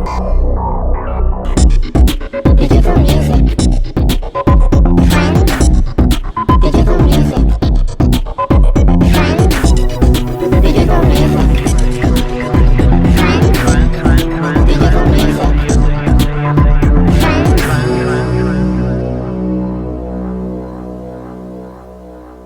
Digital music. Trends. Digital music. Trends. Digital music. Trends. Digital music.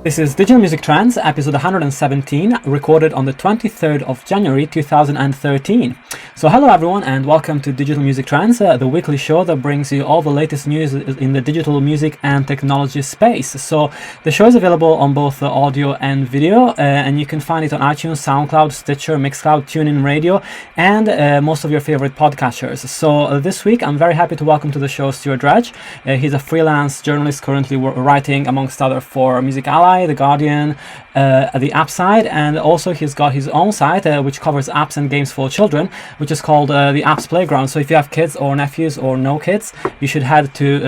This is Digital Music Trends, episode 117, recorded on the 23rd of January 2013. So hello everyone and welcome to Digital Music Trends, the weekly show that brings you all the latest news in the digital music and technology space. So the show is available on both audio and video, and you can find it on iTunes, SoundCloud, Stitcher, Mixcloud, TuneIn Radio, and most of your favorite podcatchers. So this week I'm very happy to welcome to the show Stuart Dredge. He's a freelance journalist currently writing, amongst other, for Music Ally, The Guardian, the app side, and also he's got his own site which covers apps and games for children, which is called the Apps Playground. So if you have kids or nephews or no kids, you should head to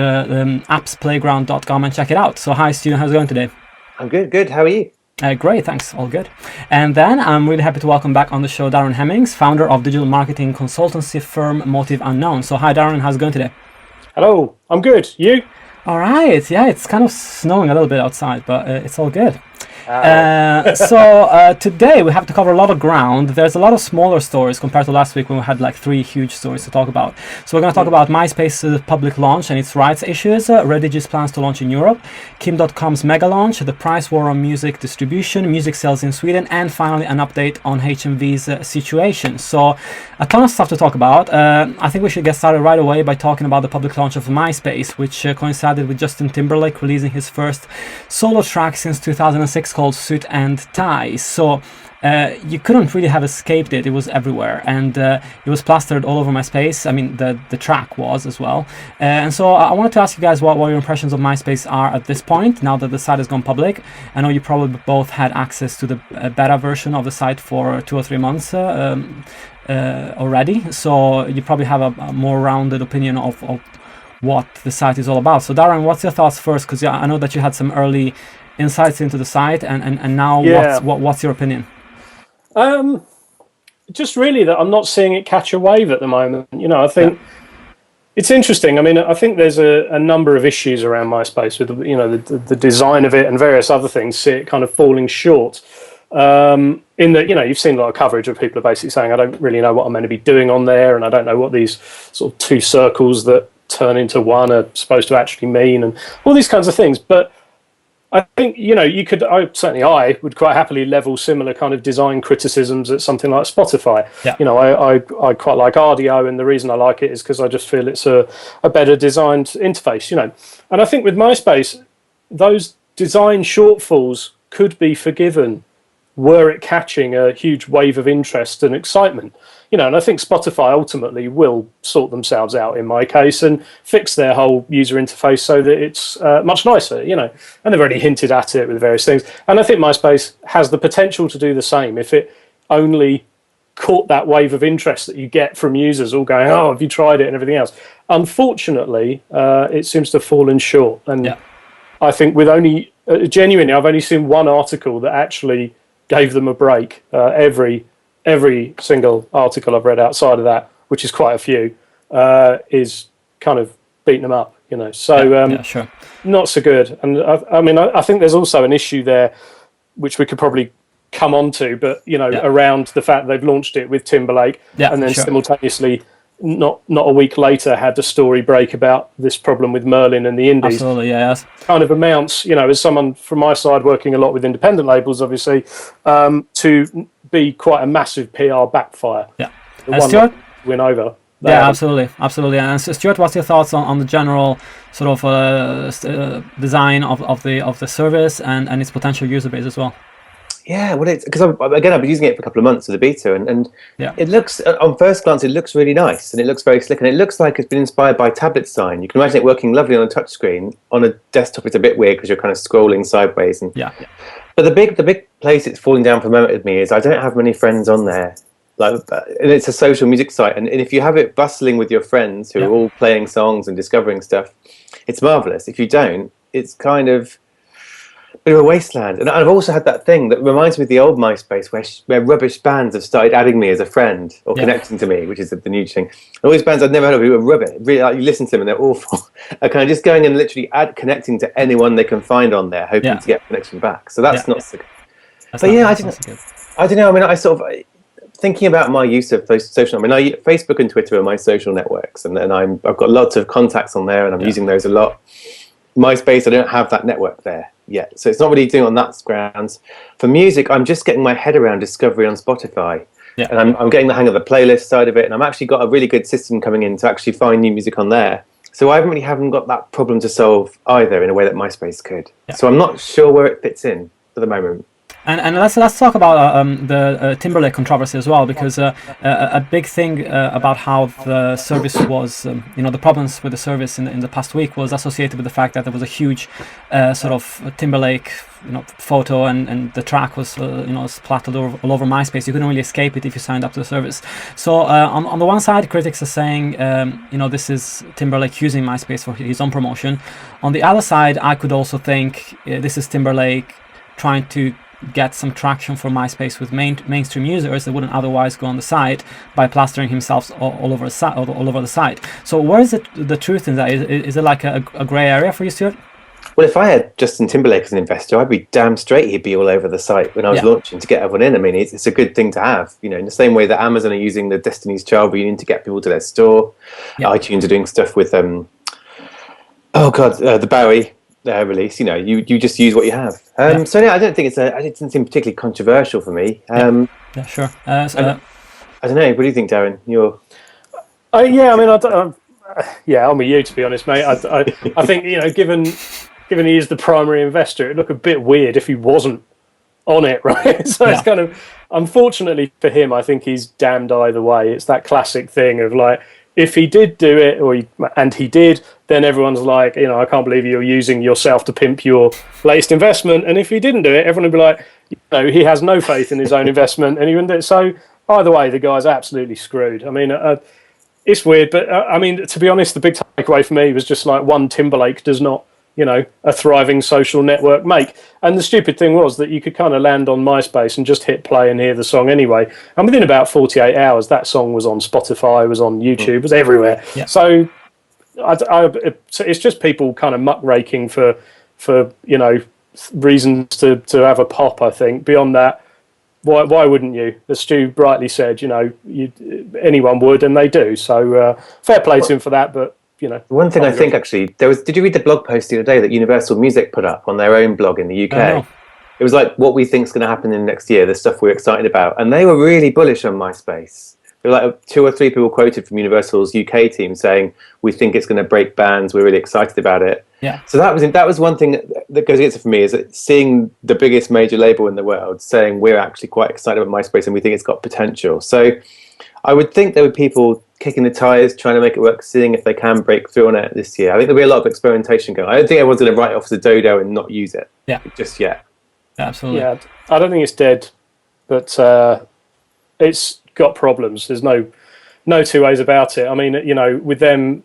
appsplayground.com and check it out. So hi Stu, how's it going today? I'm good. How are you? Great, thanks. All good. And then I'm really happy to welcome back on the show Darren Hemmings, founder of digital marketing consultancy firm Motive Unknown. So hi Darren, how's it going today? Hello, I'm good. You? All right. Yeah, it's kind of snowing a little bit outside, but it's all good. Today we have to cover a lot of ground. There's a lot of smaller stories compared to last week when we had like 3 huge stories to talk about. So we're going to talk about MySpace's public launch and its rights issues, Redigi's plans to launch in Europe, Dotcom's mega launch, the price war on music distribution, music sales in Sweden, and finally an update on HMV's situation. So a ton of stuff to talk about. I think we should get started right away by talking about the public launch of MySpace, which coincided with Justin Timberlake releasing his first solo track since 2006 called Suit and Tie. So you couldn't really have escaped it. It was everywhere, and it was plastered all over MySpace. I mean, the track was as well. And so I wanted to ask you guys what your impressions of MySpace are at this point, now that the site has gone public. I know you probably both had access to the beta version of the site for 2 or 3 months already, so you probably have a more rounded opinion of what the site is all about. So Darren, what's your thoughts first? Because I know that you had some early insights into the site, and now what's your opinion? Just really that I'm not seeing it catch a wave at the moment. You know, I think it's interesting. I mean, I think there's a number of issues around MySpace with the design of it and various other things. See it kind of falling short. In that, you've seen a lot of coverage of people are basically saying, I don't really know what I'm meant to be doing on there, and I don't know what these sort of 2 circles that turn into one are supposed to actually mean, and all these kinds of things. But I think, I would quite happily level similar kind of design criticisms at something like Spotify. Yeah. I quite like RDO, and the reason I like it is because I just feel it's a better designed interface, And I think with MySpace, those design shortfalls could be forgiven were it catching a huge wave of interest and excitement. And I think Spotify ultimately will sort themselves out in my case and fix their whole user interface so that it's much nicer, and they've already hinted at it with various things. And I think MySpace has the potential to do the same if it only caught that wave of interest that you get from users all going, oh, have you tried it and everything else. Unfortunately, it seems to have fallen short. And I think with only, genuinely, I've only seen one article that actually gave them a break. Every single article I've read outside of that, which is quite a few, is kind of beating them up, So Sure. Not so good. And I think there's also an issue there, which we could probably come on to, but around the fact they've launched it with Timberlake, and then simultaneously, not a week later, had the story break about this problem with Merlin and the indies. Absolutely, yes. Kind of amounts, as someone from my side working a lot with independent labels, obviously, to be quite a massive PR backfire. Yeah. The one Stuart? win over. Absolutely. And so, Stuart, what's your thoughts on the general sort of design of the service and its potential user base as well? Yeah, well, it's because I've been using it for a couple of months as a beta, and it looks, on first glance, it looks really nice, and it looks very slick, and it looks like it's been inspired by tablet design. You can imagine it working lovely on a touchscreen. On a desktop, it's a bit weird because you're kind of scrolling sideways. But the big place it's falling down for a moment with me is I don't have many friends on there. And it's a social music site, and if you have it bustling with your friends who are all playing songs and discovering stuff, it's marvelous. If you don't, it's kind of bit of a wasteland. And I've also had that thing that reminds me of the old MySpace where rubbish bands have started adding me as a friend or connecting to me, which is the new thing. And all these bands I'd never heard of who were rubbish. Really, like, you listen to them and they're awful. Are kind of just going and literally connecting to anyone they can find on there, hoping to get a connection back. So that's not so good. I don't know. I mean, I sort of thinking about my use of those social. I mean, Facebook and Twitter are my social networks, and I've got lots of contacts on there, and I'm using those a lot. MySpace, I don't have that network there yet, so it's not really doing on that grounds. For music, I'm just getting my head around discovery on Spotify, and I'm getting the hang of the playlist side of it, and I've actually got a really good system coming in to actually find new music on there. So I haven't got that problem to solve either in a way that MySpace could. So I'm not sure where it fits in for the moment. And let's talk about the Timberlake controversy as well, because a big thing about how the service was, the problems with the service in the past week was associated with the fact that there was a huge sort of Timberlake photo, and the track was splattered all over MySpace. You couldn't really escape it if you signed up to the service. So on the one side, critics are saying this is Timberlake using MySpace for his own promotion. On the other side, I could also think this is Timberlake trying to get some traction for MySpace with mainstream users that wouldn't otherwise go on the site by plastering himself all over the site. So where is the truth in that? Is it like a grey area for you, Stuart? Well, if I had Justin Timberlake as an investor, I'd be damn straight he'd be all over the site when I was launching to get everyone in. I mean, it's a good thing to have, in the same way that Amazon are using the Destiny's Child reunion to get people to their store. iTunes are doing stuff with the Bowie release. You just use what you have. So I don't think it didn't seem particularly controversial for me. Sure. I don't know. What do you think, Darren? I'm with you, to be honest, mate. I think given he is the primary investor, it'd look a bit weird if he wasn't on it, right? So it's kind of, unfortunately for him, I think he's damned either way. It's that classic thing of like, if he did do it, and he did, then everyone's like, I can't believe you're using yourself to pimp your latest investment. And if he didn't do it, everyone would be like, he has no faith in his own investment, and he wouldn't do it. So either way, the guy's absolutely screwed. I mean, it's weird, but to be honest, the big takeaway for me was just like, one, Timberlake does not, a thriving social network make. And the stupid thing was that you could kind of land on MySpace and just hit play and hear the song anyway. And within about 48 hours, that song was on Spotify, was on YouTube, was everywhere. Yeah. So it's just people kind of muckraking for reasons to have a pop, I think. Beyond that, why wouldn't you? As Stu brightly said, anyone would, and they do. So fair play to him for that, but one thing I think actually did you read the blog post the other day that Universal Music put up on their own blog in the UK? No. It was like what we think is going to happen in next year, the stuff we're excited about, and they were really bullish on MySpace. There were like 2 or 3 people quoted from Universal's UK team saying we think it's going to break bands, we're really excited about it. Yeah. So that was one thing that goes against it for me, is that seeing the biggest major label in the world saying we're actually quite excited about MySpace and we think it's got potential. So I would think there were people kicking the tires, trying to make it work, seeing if they can break through on it this year. I think there'll be a lot of experimentation going on. I don't think everyone's going to write it off as a dodo and not use it just yet. Absolutely. Yeah, I don't think it's dead, but it's got problems. There's no two ways about it. I mean, with them,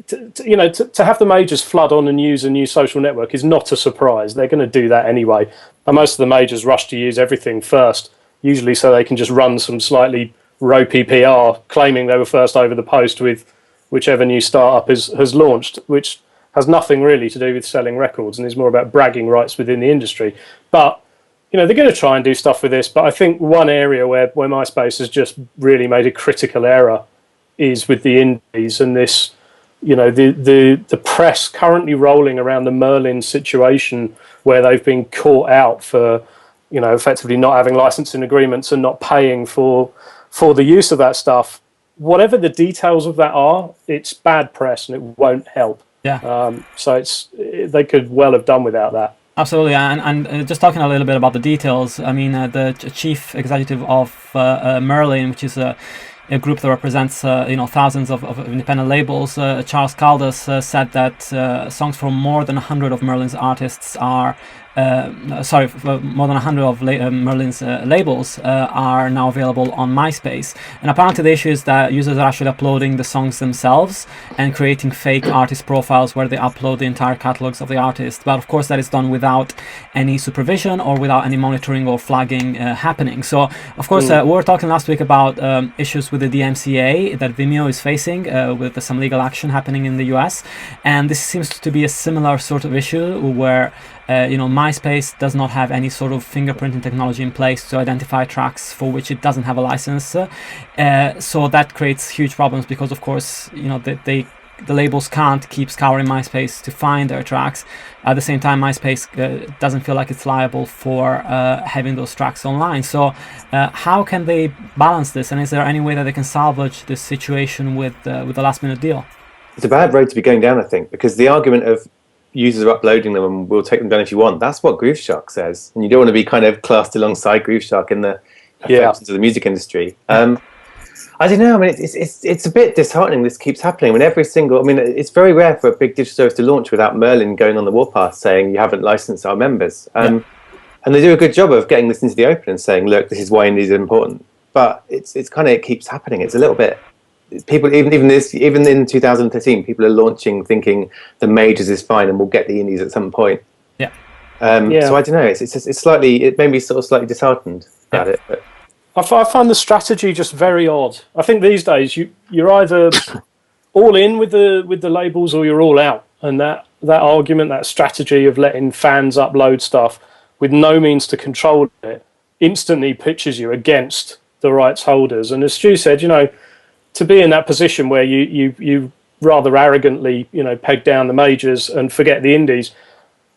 to have the majors flood on and use a new social network is not a surprise. They're going to do that anyway. And most of the majors rush to use everything first, usually so they can just run some slightly ropey PR claiming they were first over the post with whichever new startup has launched, which has nothing really to do with selling records and is more about bragging rights within the industry. But they're going to try and do stuff with this. But I think one area where MySpace has just really made a critical error is with the indies and this, the press currently rolling around the Merlin situation, where they've been caught out for effectively not having licensing agreements and not paying for the use of that stuff. Whatever the details of that are, it's bad press and it won't help. Yeah. So they could well have done without that. Absolutely, and just talking a little bit about the details. I mean, the chief executive of Merlin, which is a group that represents thousands of independent labels, Charles Caldas, said that songs from more than 100 of Merlin's artists are more than 100 of Merlin's labels are now available on MySpace. And apparently the issue is that users are actually uploading the songs themselves and creating fake artist profiles where they upload the entire catalogs of the artist. But of course that is done without any supervision or without any monitoring or flagging happening. So of course we were talking last week about issues with the DMCA that Vimeo is facing with some legal action happening in the US. And this seems to be a similar sort of issue where MySpace does not have any sort of fingerprinting technology in place to identify tracks for which it doesn't have a license. So that creates huge problems because, of course, the labels can't keep scouring MySpace to find their tracks. At the same time, MySpace doesn't feel like it's liable for having those tracks online. So how can they balance this? And is there any way that they can salvage this situation with the last-minute deal? It's a bad road to be going down, I think, because the argument of users are uploading them and we'll take them down if you want, that's what Grooveshark says. And you don't want to be kind of classed alongside Grooveshark in the affections of the music industry. I don't know. I mean, it's a bit disheartening this keeps happening. I mean, it's very rare for a big digital service to launch without Merlin going on the warpath saying you haven't licensed our members. And they do a good job of getting this into the open and saying, look, this is why indies are important. But it keeps happening. It's a little bit... People even in 2013, people are launching thinking the majors is fine and we'll get the indies at some point. So I don't know. It made me sort of slightly disheartened about it. But I find the strategy just very odd. I think these days you're either all in with the labels or you're all out. And that argument, that strategy of letting fans upload stuff with no means to control it, instantly pitches you against the rights holders. And as Stu said, to be in that position where you rather arrogantly, peg down the majors and forget the indies,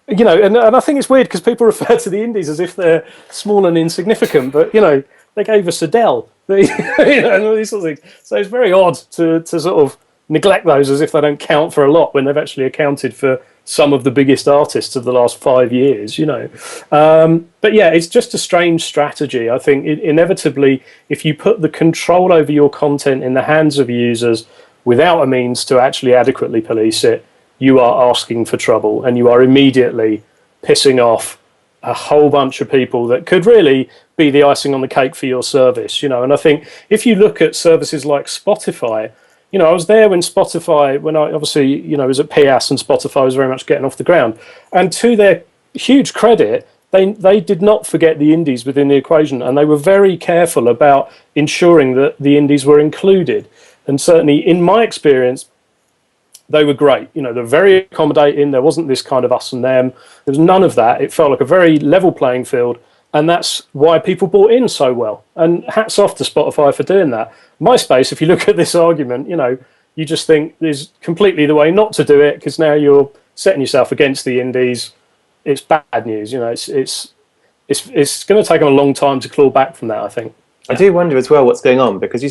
and I think it's weird because people refer to the indies as if they're small and insignificant, but they gave us Adele, and all these sorts of things. So it's very odd to sort of neglect those as if they don't count for a lot when they've actually accounted for some of the biggest artists of the last 5 years, But yeah, it's just a strange strategy. I think inevitably, if you put the control over your content in the hands of users without a means to actually adequately police it, you are asking for trouble and you are immediately pissing off a whole bunch of people that could really be the icing on the cake for your service, And I think if you look at services like Spotify, I was there when Spotify, when I obviously, was at PIAS and Spotify was very much getting off the ground. And to their huge credit, they did not forget the indies within the equation. And they were very careful about ensuring that the indies were included. And certainly in my experience, they were great. They're very accommodating. There wasn't this kind of us and them. There was none of that. It felt like a very level playing field. And that's why people bought in so well. And hats off to Spotify for doing that. MySpace, if you look at this argument, you just think there's completely the way not to do it because now you're setting yourself against the indies. It's bad news. It's going to take them a long time to claw back from that, I think. I do wonder as well what's going on because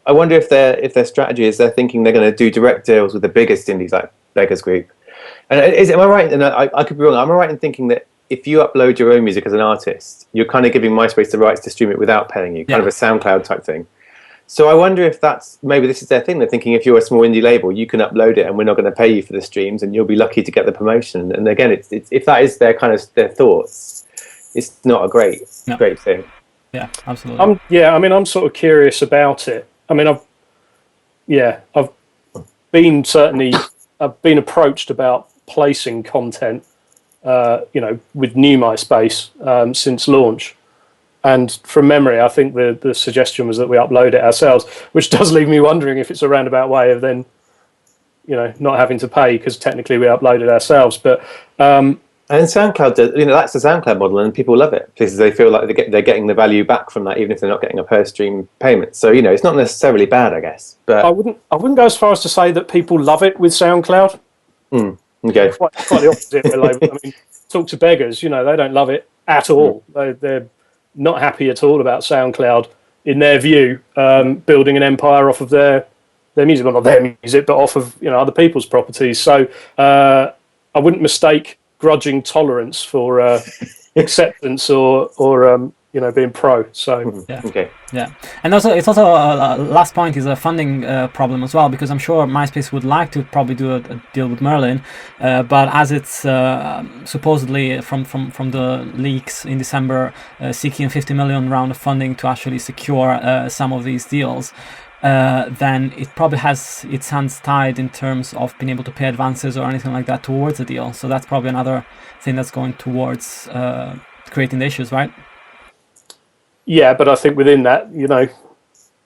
I wonder if their strategy is they're thinking they're going to do direct deals with the biggest indies like Beggars Group. And am I right? And I could be wrong. Am I right in thinking that if you upload your own music as an artist, you're kind of giving MySpace the rights to stream it without paying you, kind of a SoundCloud type thing? So I wonder if maybe this is their thing. They're thinking if you're a small indie label, you can upload it and we're not going to pay you for the streams and you'll be lucky to get the promotion. And again, it's if that is their their thoughts, it's not a great thing. Yeah, absolutely. I'm sort of curious about it. I mean, I've been approached about placing content, with new MySpace since launch. And from memory, I think the suggestion was that we upload it ourselves, which does leave me wondering if it's a roundabout way of then, not having to pay because technically we upload it ourselves. But and SoundCloud, that's the SoundCloud model, and people love it because they feel like they're getting the value back from that, even if they're not getting a per stream payment. So it's not necessarily bad, I guess. But I wouldn't go as far as to say that people love it with SoundCloud. Okay, quite the opposite. I mean, talk to Beggars, they don't love it at all. They're not happy at all about SoundCloud, in their view, building an empire off of their music, well, not their music, but off of other people's properties. So I wouldn't mistake grudging tolerance for acceptance or being pro. So yeah, Okay. yeah, and also it's also last point is a funding problem as well, because I'm sure MySpace would like to probably do a deal with Merlin, but as it's supposedly from the leaks in December seeking a 50 million round of funding to actually secure some of these deals. Then it probably has its hands tied in terms of being able to pay advances or anything like that towards a deal. So that's probably another thing that's going towards creating the issues, right? yeah, but I think within that,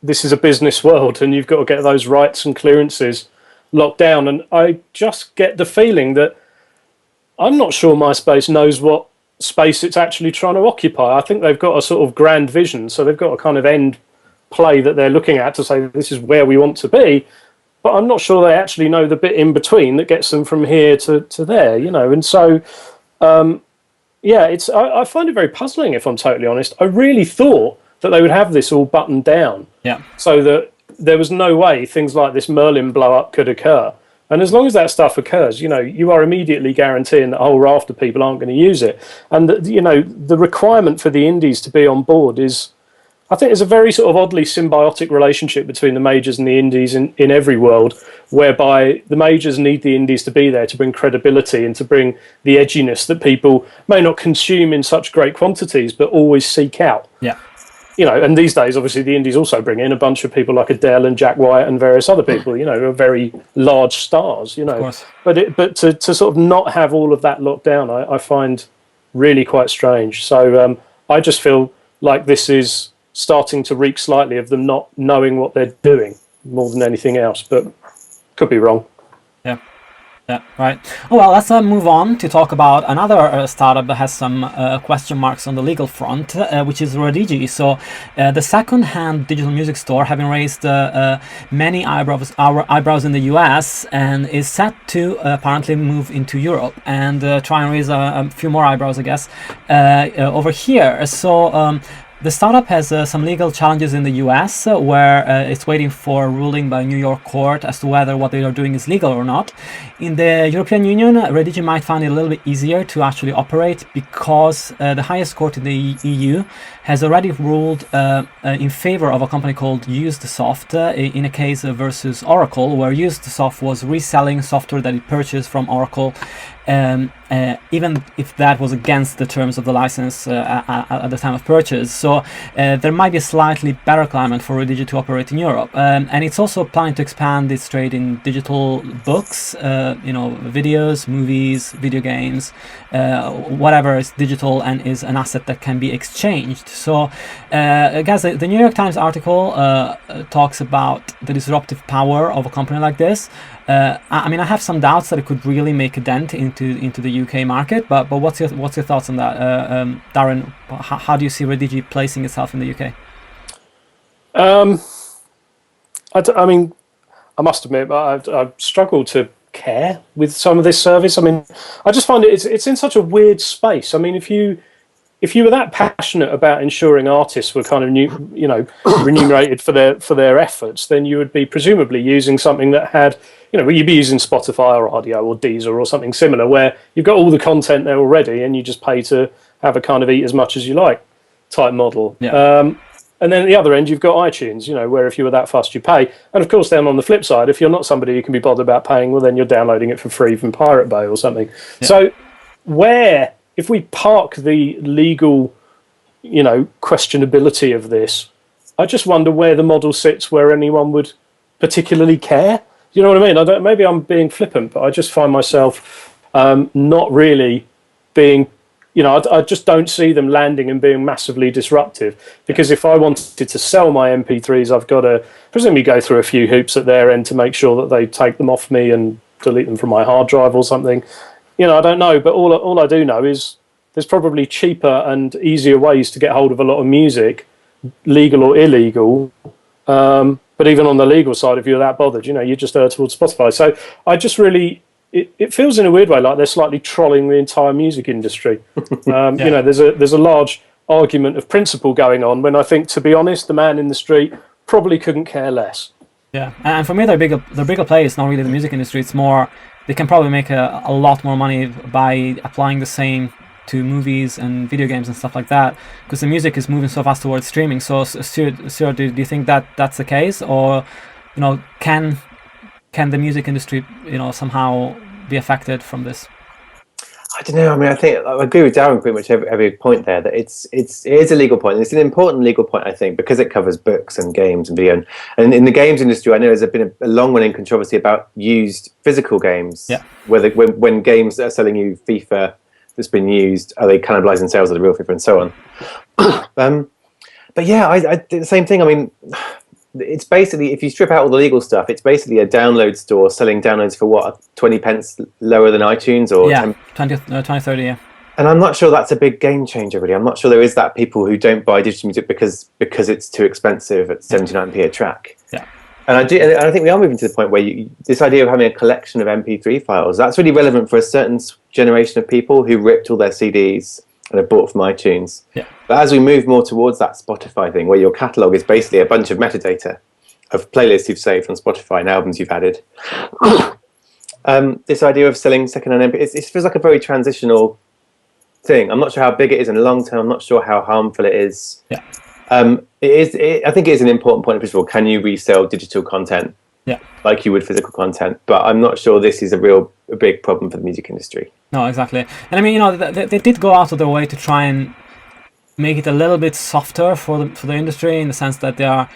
this is a business world, and you've got to get those rights and clearances locked down. And I just get the feeling that I'm not sure MySpace knows what space it's actually trying to occupy. I think they've got a sort of grand vision, so they've got a kind of end play that they're looking at to say this is where we want to be, but I'm not sure they actually know the bit in between that gets them from here to there, and so I find it very puzzling, if I'm totally honest. I really thought that they would have this all buttoned down, so that there was no way things like this Merlin blow up could occur. And as long as that stuff occurs, you are immediately guaranteeing that a whole raft of people aren't going to use it. And the requirement for the indies to be on board is, I think, there's a very sort of oddly symbiotic relationship between the majors and the indies in every world, whereby the majors need the indies to be there to bring credibility and to bring the edginess that people may not consume in such great quantities, but always seek out. Yeah. And these days, obviously, the indies also bring in a bunch of people like Adele and Jack White and various other people, who are very large stars, Of course. But to sort of not have all of that locked down, I find really quite strange. So I just feel like this is starting to reek slightly of them not knowing what they're doing more than anything else, but could be wrong. Yeah, right. Oh, well, let's move on to talk about another startup that has some question marks on the legal front, which is Redigi. So the second-hand digital music store, having raised many eyebrows in the US, and is set to apparently move into Europe and try and raise a few more eyebrows, I guess, over here. So the startup has some legal challenges in the US where it's waiting for a ruling by a New York court as to whether what they are doing is legal or not. In the European Union, Redigi might find it a little bit easier to actually operate because the highest court in the EU has already ruled in favor of a company called UsedSoft in a case versus Oracle, where UsedSoft was reselling software that it purchased from Oracle, even if that was against the terms of the license at the time of purchase. So there might be a slightly better climate for Redigi to operate in Europe. And it's also planning to expand its trade in digital books, videos, movies, video games, whatever is digital and is an asset that can be exchanged. So guys, the New York Times article talks about the disruptive power of a company like this. I mean, I have some doubts that it could really make a dent into the UK market, but what's your thoughts on that, Darren? How do you see Redigi placing itself in the UK? I mean, I must admit, I've struggled to care with some of this service. I mean, I just find it's in such a weird space. I mean, if you were that passionate about ensuring artists were kind of remunerated for their efforts, then you would be presumably using something that had, you'd be using Spotify or Audio or Deezer or something similar, where you've got all the content there already and you just pay to have a kind of eat as much as you like type model. Yeah. And then at the other end, you've got iTunes, where if you were that fast, you pay. And of course, then on the flip side, if you're not somebody who can be bothered about paying, well, then you're downloading it for free from Pirate Bay or something. Yeah. So if we park the legal, questionability of this, I just wonder where the model sits where anyone would particularly care. You know what I mean? Maybe I'm being flippant, but I just find myself not really being, I just don't see them landing and being massively disruptive. Because if I wanted to sell my MP3s, I've got to presumably go through a few hoops at their end to make sure that they take them off me and delete them from my hard drive or something. I don't know, but all I do know is there's probably cheaper and easier ways to get hold of a lot of music, legal or illegal. But even on the legal side, if you're that bothered, you just err towards Spotify. So I just really, it feels in a weird way like they're slightly trolling the entire music industry. Yeah. There's a large argument of principle going on when I think, to be honest, the man in the street probably couldn't care less. Yeah, and for me, the bigger play is not really the music industry. It's more, they can probably make a lot more money by applying the same to movies and video games and stuff like that, because the music is moving so fast towards streaming. So Stuart, do you think that that's the case, or can the music industry somehow be affected from this? I don't know. I mean, I think I agree with Darren pretty much every point there. That it is a legal point. And it's an important legal point, I think, because it covers books and games and video. And in the games industry, I know there's been a long-running controversy about used physical games. Yeah. Whether when games are selling you FIFA that's been used, are they cannibalizing sales of the real FIFA and so on? But yeah, I did the same thing. I mean, it's basically, if you strip out all the legal stuff, it's basically a download store selling downloads for what, 20 pence lower than iTunes, or 20, 30, yeah. And I'm not sure that's a big game changer, really. I'm not sure there is that people who don't buy digital music because it's too expensive at 79p a track. Yeah. And I think we are moving to the point where this idea of having a collection of MP3 files, that's really relevant for a certain generation of people who ripped all their CDs and have bought from iTunes. Yeah. But as we move more towards that Spotify thing, where your catalogue is basically a bunch of metadata of playlists you've saved on Spotify and albums you've added, this idea of selling second-hand MP, it feels like a very transitional thing. I'm not sure how big it is in the long term. I'm not sure how harmful it is. Yeah. I think it is an important point. First of all, can you resell digital content? Yeah. Like you would physical content? But I'm not sure this is a big problem for the music industry. No, exactly. And I mean, they did go out of their way to try and make it a little bit softer for the industry, in the sense that they are,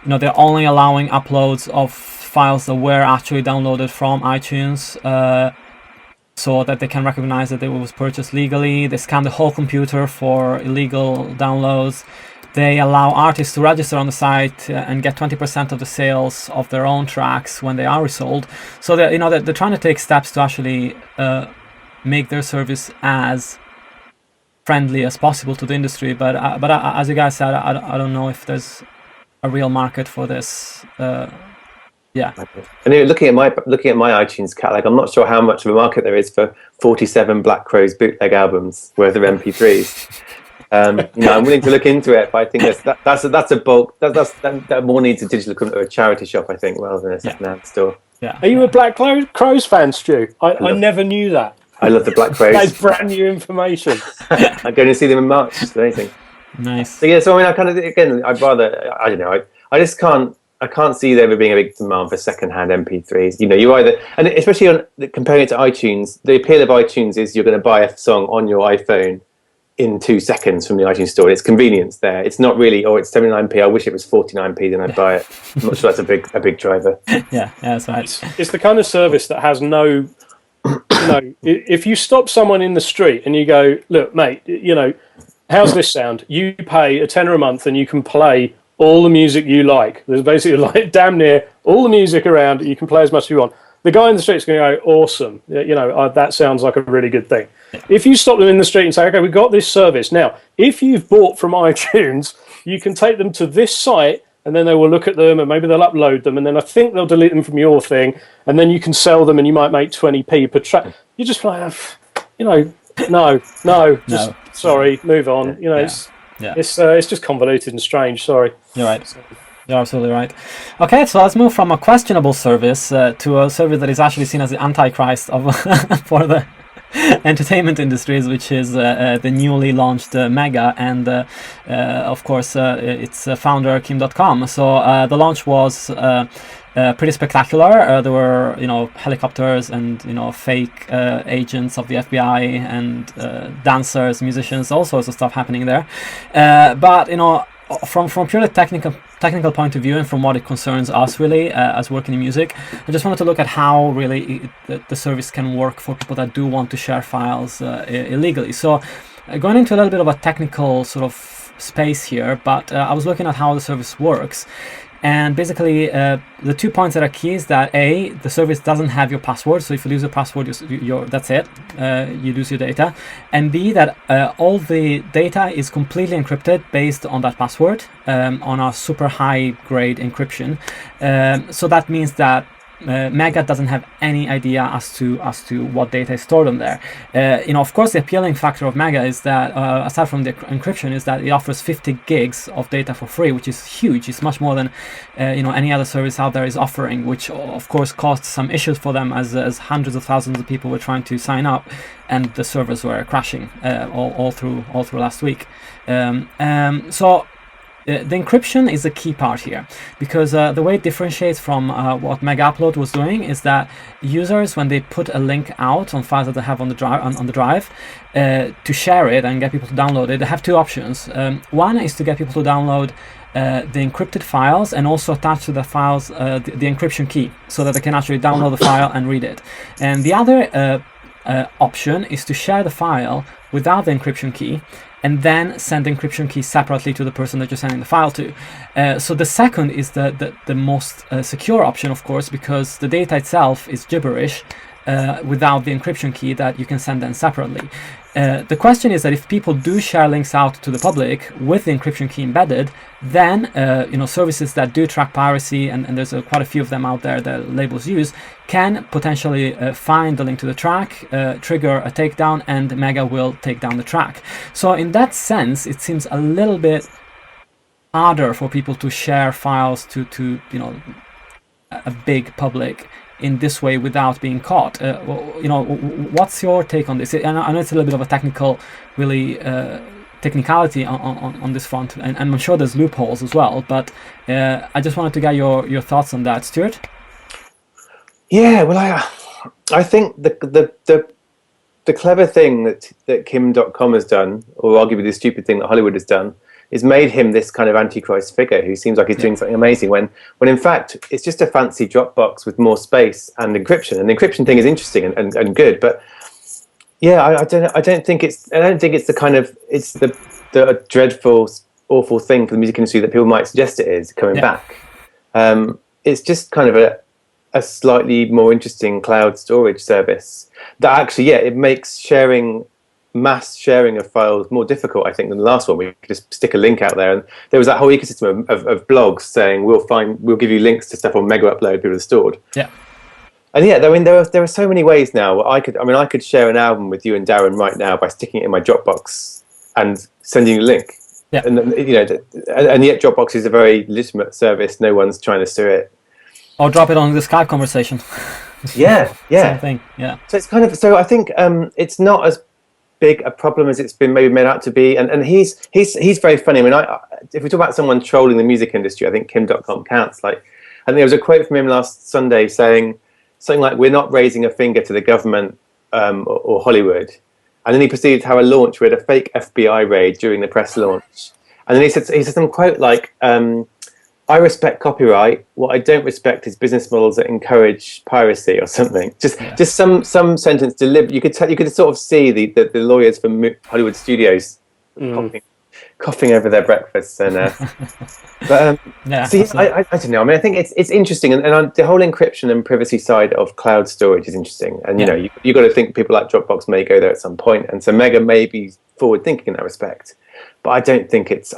they're only allowing uploads of files that were actually downloaded from iTunes, so that they can recognize that it was purchased legally. They scan the whole computer for illegal downloads. They allow artists to register on the site and get 20% of the sales of their own tracks when they are resold. So they're trying to take steps to actually make their service as friendly as possible to the industry. But as you guys said, I don't know if there's a real market for this. Yeah. And looking at my iTunes catalog, I'm not sure how much of a market there is for 47 Black Crowes bootleg albums worth of MP3s. I'm willing to look into it, but I think that's a bulk. That more needs a digital equivalent of a charity shop, I think, rather than a second-hand store. Yeah. Are you a Black Crowes fan, Stu? I never knew that. I love the Black Crowes. That's brand new information. I'm going to see them in March. So anything. Nice. So yeah, so I mean, I'd rather, I don't know, I just can't see there ever being a big demand for second-hand MP3s. You either, and especially comparing it to iTunes, the appeal of iTunes is you're going to buy a song on your iPhone in 2 seconds from the iTunes store. It's convenience there. It's not really, it's 79p. I wish it was 49p, then I'd buy it. I'm not sure that's a big driver. Yeah, that's right. It's the kind of service that has no, if you stop someone in the street and you go, look, mate, how's this sound? You pay a tenner a month and you can play all the music you like. There's basically like damn near all the music around. You can play as much as you want. The guy in the street's going to go, awesome. That sounds like a really good thing. If you stop them in the street and say, okay, we've got this service. Now, if you've bought from iTunes, you can take them to this site and then they will look at them and maybe they'll upload them and then I think they'll delete them from your thing and then you can sell them and you might make 20p per track. You just like, sorry, move on. It's just convoluted and strange. Sorry. You're right. You're absolutely right. Okay, so let's move from a questionable service to a service that is actually seen as the antichrist of for the entertainment industries, which is the newly launched Mega, and of course its founder Dotcom. So the launch was pretty spectacular. There were helicopters and fake agents of the FBI and dancers, musicians, all sorts of stuff happening there. But from purely technical point of view and from what it concerns us really as working in music, I just wanted to look at how really the service can work for people that do want to share files illegally. So going into a little bit of a technical sort of space here, but I was looking at how the service works. And basically, the 2 points that are key is that A, the service doesn't have your password, so if you lose your password, that's it, you lose your data. And B, that all the data is completely encrypted based on that password, on a super high grade encryption. So that means that Mega doesn't have any idea as to what data is stored on there. Of course, the appealing factor of Mega is that aside from the encryption, is that it offers 50 gigs of data for free, which is huge. It's much more than any other service out there is offering, which of course caused some issues for them as hundreds of thousands of people were trying to sign up, and the servers were crashing all through last week. The encryption is a key part here, because the way it differentiates from what Mega Upload was doing is that users, when they put a link out on files that they have on the drive to share it and get people to download it, they have two options. One is to get people to download the encrypted files and also attach to the files the encryption key, so that they can actually download the file and read it. And the other option is to share the file without the encryption key, and then send the encryption key separately to the person that you're sending the file to. So the second is the most secure option, of course, because the data itself is gibberish without the encryption key that you can send them separately. The question is that if people do share links out to the public with the encryption key embedded, then services that do track piracy, and there's quite a few of them out there that labels use, can potentially find the link to the track, trigger a takedown, and Mega will take down the track. So in that sense, it seems a little bit harder for people to share files to a big public in this way without being caught. What's your take on this? And I know it's a little bit of a technicality on this front, and I'm sure there's loopholes as well, but I just wanted to get your thoughts on that. Stuart? Yeah, well, I think the clever thing that Kim.com has done, or arguably the stupid thing that Hollywood has done, is made him this kind of antichrist figure who seems like he's doing something amazing, when in fact it's just a fancy Dropbox with more space and encryption. And the encryption thing is interesting and good, but yeah, I don't think it's the kind of, it's the dreadful, awful thing for the music industry that people might suggest it is coming back. It's just kind of a slightly more interesting cloud storage service that actually, it makes mass sharing of files more difficult, I think, than the last one. We could just stick a link out there, and there was that whole ecosystem of blogs saying we'll give you links to stuff on Mega Upload people have stored. Yeah. And I mean, there are so many ways now. I could share an album with you and Darren right now by sticking it in my Dropbox and sending you a link. Yeah. And and yet Dropbox is a very legitimate service. No one's trying to sue it. Or drop it on the Skype conversation. Yeah. Same thing. Yeah. So it's kind of, I think it's not as big a problem as it's been maybe made out to be, and he's very funny. I mean, if we talk about someone trolling the music industry, I think Kim.com counts. Like, I think there was a quote from him last Sunday saying something like, "We're not raising a finger to the government or Hollywood," and then he proceeded to have a launch with a fake FBI raid during the press launch, and then he said some quote like, "I respect copyright. What I don't respect is business models that encourage piracy," or something. Just some sentence delivered. You could sort of see the lawyers from Hollywood studios coughing over their breakfasts. And but I don't know. I mean, I think it's interesting, and the whole encryption and privacy side of cloud storage is interesting. And you got to think people like Dropbox may go there at some point, and so Mega may be forward thinking in that respect. But I don't think it's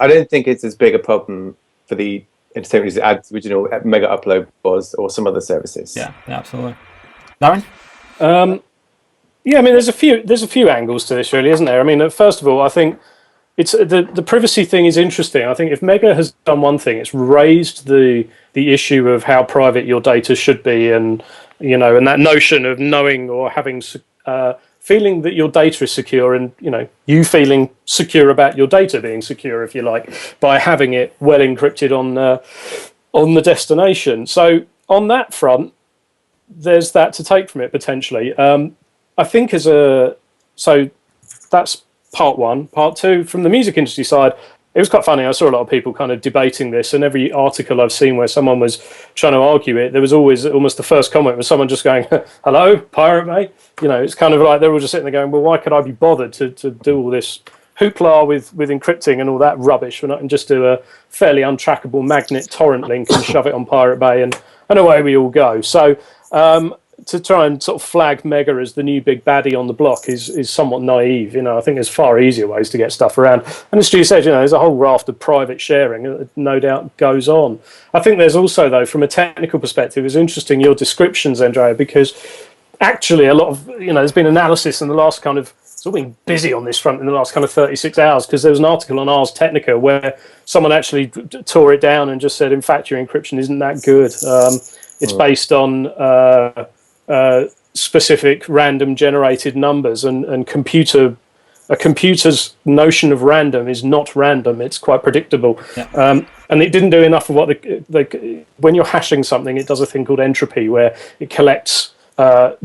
as big a problem for the entertainment as original Mega Upload was, or some other services. Yeah, absolutely. Darren? I mean, there's a few angles to this, really, isn't there? I mean, first of all, I think it's the privacy thing is interesting. I think if Mega has done one thing, it's raised the issue of how private your data should be, and and that notion of knowing or having feeling that your data is secure, and you feeling secure about your data being secure, if you like, by having it well encrypted on the destination. So on that front, there's that to take from it potentially. I think so that's part one. Part two, from the music industry side, it was quite funny. I saw a lot of people kind of debating this, and every article I've seen where someone was trying to argue it, there was always almost the first comment was someone just going, "Hello, pirate mate." It's kind of like they're all just sitting there going, "Well, why could I be bothered to do all this hoopla with encrypting and all that rubbish when I can just do a fairly untrackable magnet torrent link and shove it on Pirate Bay and away we all go." So to try and sort of flag Mega as the new big baddie on the block is somewhat naive. I think there's far easier ways to get stuff around. And as Stu said, there's a whole raft of private sharing that no doubt goes on. I think there's also, though, from a technical perspective, it's interesting your descriptions, Andrea, because actually a lot of, there's been analysis in the last kind of, it's all been busy on this front in the last kind of 36 hours, because there was an article on Ars Technica where someone actually tore it down and just said, in fact, your encryption isn't that good. It's based on specific random generated numbers, and a computer's notion of random is not random. It's quite predictable. Yeah. And it didn't do enough of what when you're hashing something, it does a thing called entropy, where it collects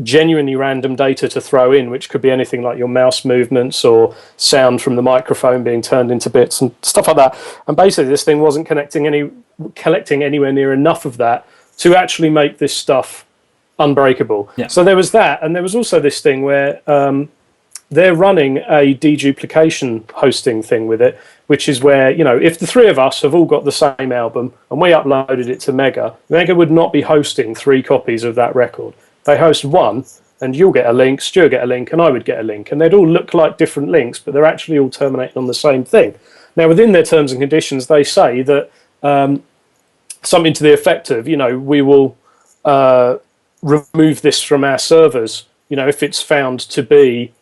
genuinely random data to throw in, which could be anything like your mouse movements or sound from the microphone being turned into bits and stuff like that. And basically this thing wasn't collecting anywhere near enough of that to actually make this stuff unbreakable. Yeah. So there was that, and there was also this thing where they're running a deduplication hosting thing with it, which is where, if the three of us have all got the same album and we uploaded it to Mega would not be hosting 3 copies of that record. They host one, and you'll get a link, Stuart get a link, and I would get a link. And they'd all look like different links, but they're actually all terminating on the same thing. Now, within their terms and conditions, they say that something to the effect of, we will remove this from our servers, if it's found to be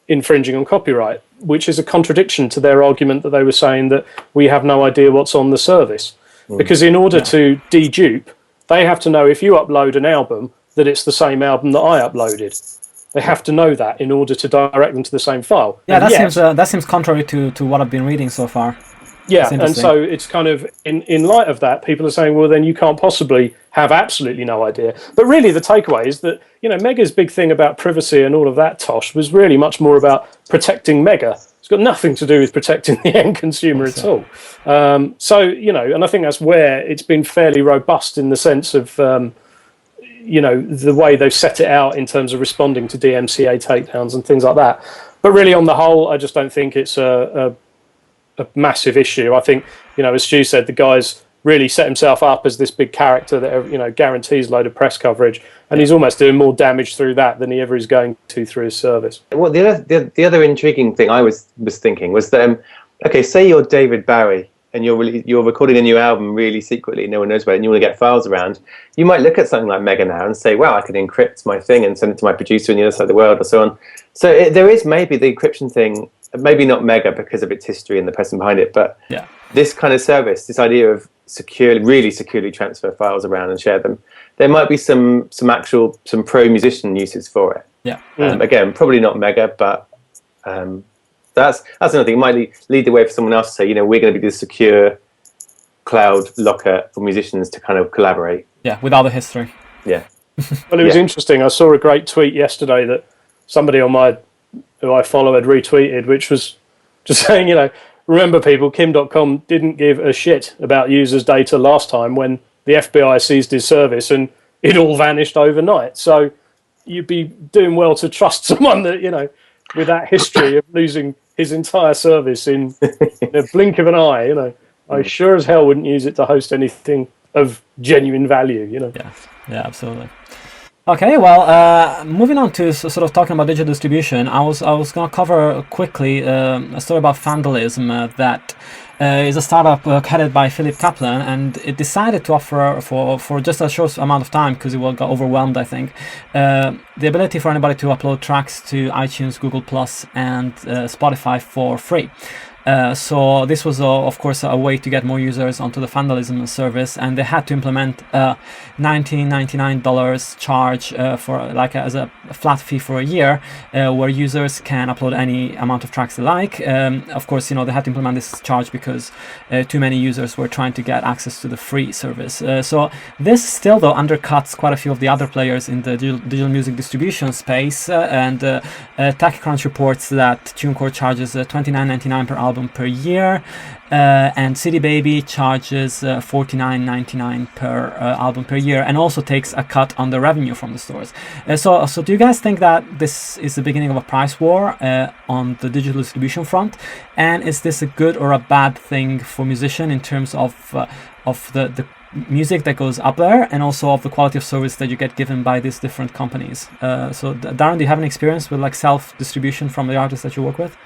infringing on copyright, which is a contradiction to their argument that they were saying that we have no idea what's on the service. Because in order to dedupe, they have to know, if you upload an album, that it's the same album that I uploaded. They have to know that in order to direct them to the same file. Yeah, that seems contrary to what I've been reading so far. Yeah, and so it's kind of, in light of that, people are saying, well, then you can't possibly have absolutely no idea. But really the takeaway is that, Mega's big thing about privacy and all of that tosh was really much more about protecting Mega. It's got nothing to do with protecting the end consumer at all. So, and I think that's where it's been fairly robust in the sense of, the way they've set it out in terms of responding to DMCA takedowns and things like that. But really, on the whole, I just don't think it's a massive issue. I think, as Stu said, the guy's really set himself up as this big character that, guarantees a load of press coverage, and he's almost doing more damage through that than he ever is going to through his service. Well, the other intriguing thing I was thinking was that, okay, say you're David Bowie and you're recording a new album really secretly, no one knows about it, and you want to get files around, you might look at something like Mega now and say, wow, I could encrypt my thing and send it to my producer on the other side of the world, or so on. So there is maybe the encryption thing, maybe not Mega because of its history and the person behind it, but this kind of service, this idea of really securely transfer files around and share them, there might be some pro musician uses for it. Yeah. Again, probably not Mega, but that's another thing. It might lead the way for someone else to say, we're going to be the secure cloud locker for musicians to kind of collaborate. Yeah, without the history. Yeah. Well, it was interesting. I saw a great tweet yesterday that somebody who I follow had retweeted, which was just saying, remember people, Kim.com didn't give a shit about users' data last time when the FBI seized his service and it all vanished overnight. So you'd be doing well to trust someone that, with that history of losing his entire service in a blink of an eye, I sure as hell wouldn't use it to host anything of genuine value, Yeah, absolutely. Okay, well, moving on to sort of talking about digital distribution, I was going to cover quickly a story about Fandalism that is a startup headed by Philip Kaplan, and it decided to offer for just a short amount of time, because it got overwhelmed, I think, the ability for anybody to upload tracks to iTunes, Google Plus, and Spotify for free. So this was, of course, a way to get more users onto the Fandalism service, and they had to implement a $19.99 charge as a flat fee for a year, where users can upload any amount of tracks they like. Of course, they had to implement this charge because too many users were trying to get access to the free service. So this still, though, undercuts quite a few of the other players in the digital music distribution space, and TechCrunch reports that TuneCore charges $29.99 per album per year, and CD Baby charges $49.99 per album per year, and also takes a cut on the revenue from the stores. So do you guys think that this is the beginning of a price war on the digital distribution front? And is this a good or a bad thing for musicians in terms of the music that goes up there, and also of the quality of service that you get given by these different companies. So Darren, do you have any experience with like self-distribution from the artists that you work with?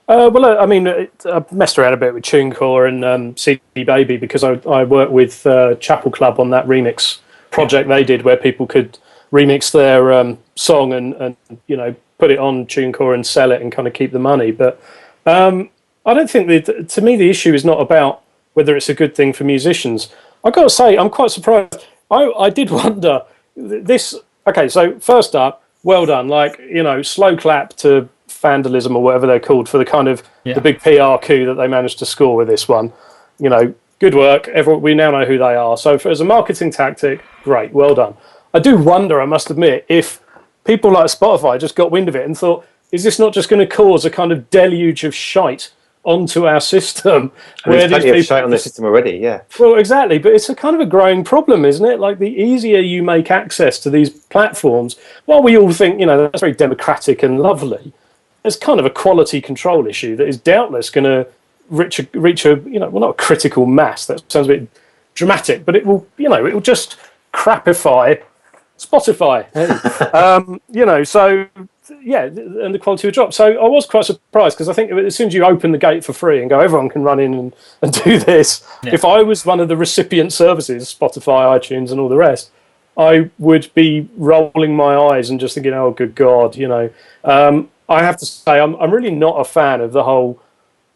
Well, I mean, I messed around a bit with TuneCore and CD Baby because I worked with Chapel Club on that remix project they did, where people could remix their song and put it on TuneCore and sell it and kind of keep the money. But I don't think to me the issue is not about whether it's a good thing for musicians. I've got to say, I'm quite surprised. I did wonder this. Okay, so first up, well done. Like, slow clap to Fandalism or whatever they're called for the kind of the big PR coup that they managed to score with this one. Good work. We now know who they are. So as a marketing tactic, great, well done. I do wonder, I must admit, if people like Spotify just got wind of it and thought, is this not just going to cause a kind of deluge of shite onto our system? There's plenty of shite on the system already, yeah. Well, exactly, but it's a kind of a growing problem, isn't it? Like, the easier you make access to these platforms, while we all think, that's very democratic and lovely, there's kind of a quality control issue that is doubtless going to reach a not a critical mass. That sounds a bit dramatic, but it will just crapify Spotify. So yeah, and the quality will drop. So I was quite surprised, because I think as soon as you open the gate for free and go, everyone can run in and do this. Yeah. If I was one of the recipient services, Spotify, iTunes, and all the rest, I would be rolling my eyes and just thinking, oh, good God, I have to say, I'm really not a fan of the whole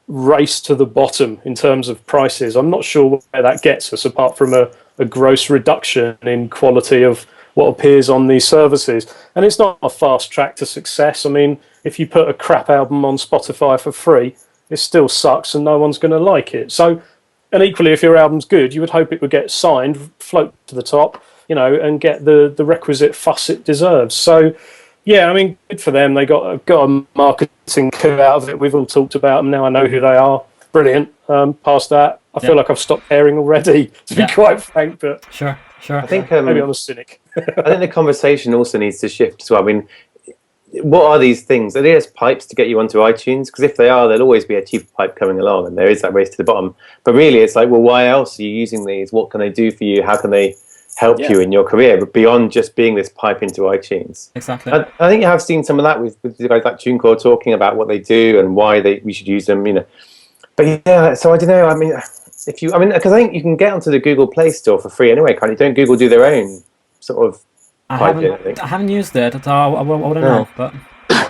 race to the bottom in terms of prices. I'm not sure where that gets us, apart from a gross reduction in quality of what appears on these services. And it's not a fast track to success. I mean, if you put a crap album on Spotify for free, it still sucks and no one's going to like it. So, and equally, if your album's good, you would hope it would get signed, float to the top, and get the requisite fuss it deserves. So, yeah, I mean, good for them. They got a marketing coup out of it. We've all talked about them. Now I know who they are. Brilliant. Past that, I feel like I've stopped caring already, to be quite frank. But sure. I think maybe I'm a cynic. I think the conversation also needs to shift as well. I mean, what are these things? Are they just pipes to get you onto iTunes? Because if they are, there'll always be a cheaper pipe coming along, and there is that race to the bottom. But really, it's like, well, why else are you using these? What can they do for you? How can they help you in your career, but beyond just being this pipe into iTunes? Exactly. I think you have seen some of that with the guys like TuneCore talking about what they do and why we should use them, But yeah, so I don't know. I mean, because I think you can get onto the Google Play Store for free anyway, can't you? Don't Google do their own sort of pipe? I haven't used it. I wouldn't know.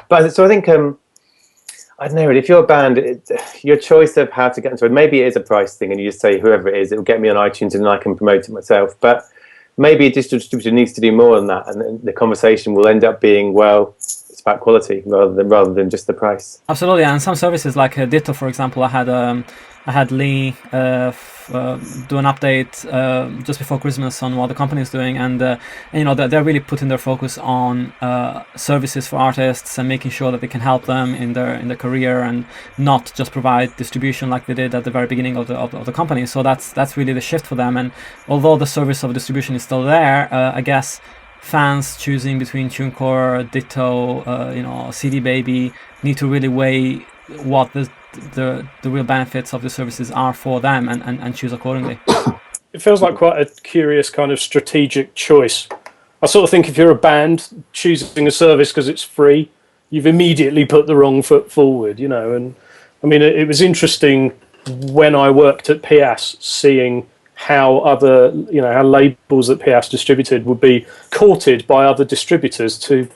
But so I think I don't know. If you're a band, your choice of how to get into it, maybe it is a price thing, and you just say whoever it is, it will get me on iTunes, and then I can promote it myself. But maybe a distributor needs to do more than that, and the conversation will end up being, well, it's about quality rather than just the price. Absolutely, and some services like Ditto, for example, I had Lee do an update just before Christmas on what the company is doing, and they're really putting their focus on services for artists and making sure that they can help them in their career, and not just provide distribution like they did at the very beginning of the company. So that's really the shift for them. And although the service of distribution is still there, I guess fans choosing between TuneCore, Ditto, CD Baby need to really weigh what the real benefits of the services are for them, and choose accordingly. It feels like quite a curious kind of strategic choice. I sort of think if you're a band choosing a service because it's free, you've immediately put the wrong foot forward, and I mean, it was interesting when I worked at PIAS, seeing how other, how labels that PIAS distributed would be courted by other distributors to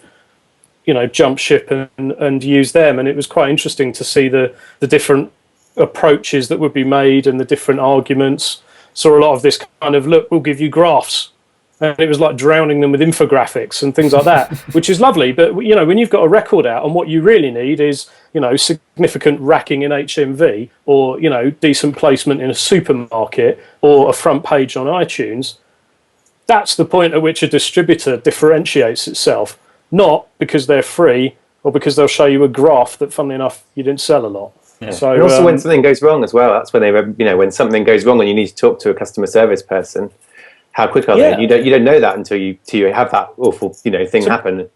jump ship and use them. And it was quite interesting to see the different approaches that would be made and the different arguments. Saw a lot of this kind of, look, we'll give you graphs. And it was like drowning them with infographics and things like that, which is lovely. But, when you've got a record out and what you really need is, significant racking in HMV, or, decent placement in a supermarket, or a front page on iTunes, that's the point at which a distributor differentiates itself. Not because they're free, or because they'll show you a graph that, funnily enough, you didn't sell a lot. Yeah. So, and also when something goes wrong as well, that's when when something goes wrong and you need to talk to a customer service person, how quick are they? You don't know that until you have that awful thing happen.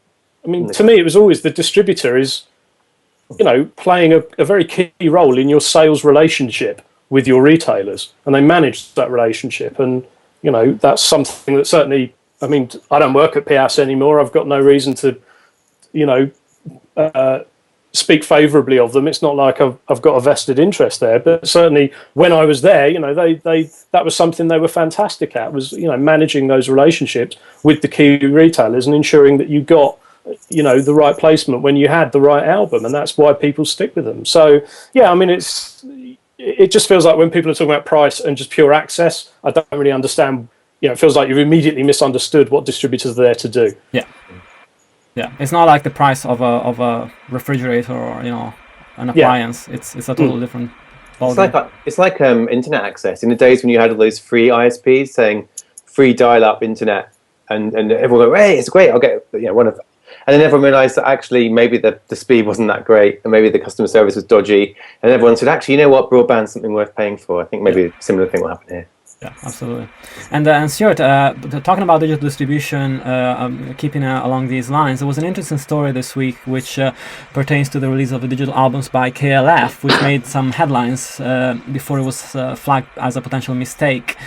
I mean, to me, it was always the distributor is, playing a very key role in your sales relationship with your retailers, and they manage that relationship. And that's something that certainly, I mean, I don't work at PAS anymore. I've got no reason to, speak favourably of them. It's not like I've got a vested interest there, but certainly when I was there, that was something they were fantastic at, was, managing those relationships with the key retailers and ensuring that you got, the right placement when you had the right album, and that's why people stick with them. So, yeah, I mean, it just feels like when people are talking about price and just pure access, I don't really understand. It feels like you've immediately misunderstood what distributors are there to do. Yeah. Yeah, it's not like the price of a refrigerator or an appliance. Yeah. It's a total different ballgame. It's like internet access in the days when you had all those free ISPs saying free dial-up internet, and everyone go, hey, it's great, I'll get one of them. And then everyone realised that actually maybe the speed wasn't that great, and maybe the customer service was dodgy, and everyone said, actually, you know what, broadband's something worth paying for. I think maybe a similar thing will happen here. Yeah, absolutely. And Stuart, talking about digital distribution, keeping along these lines, there was an interesting story this week which pertains to the release of the digital albums by KLF, which made some headlines before it was flagged as a potential mistake.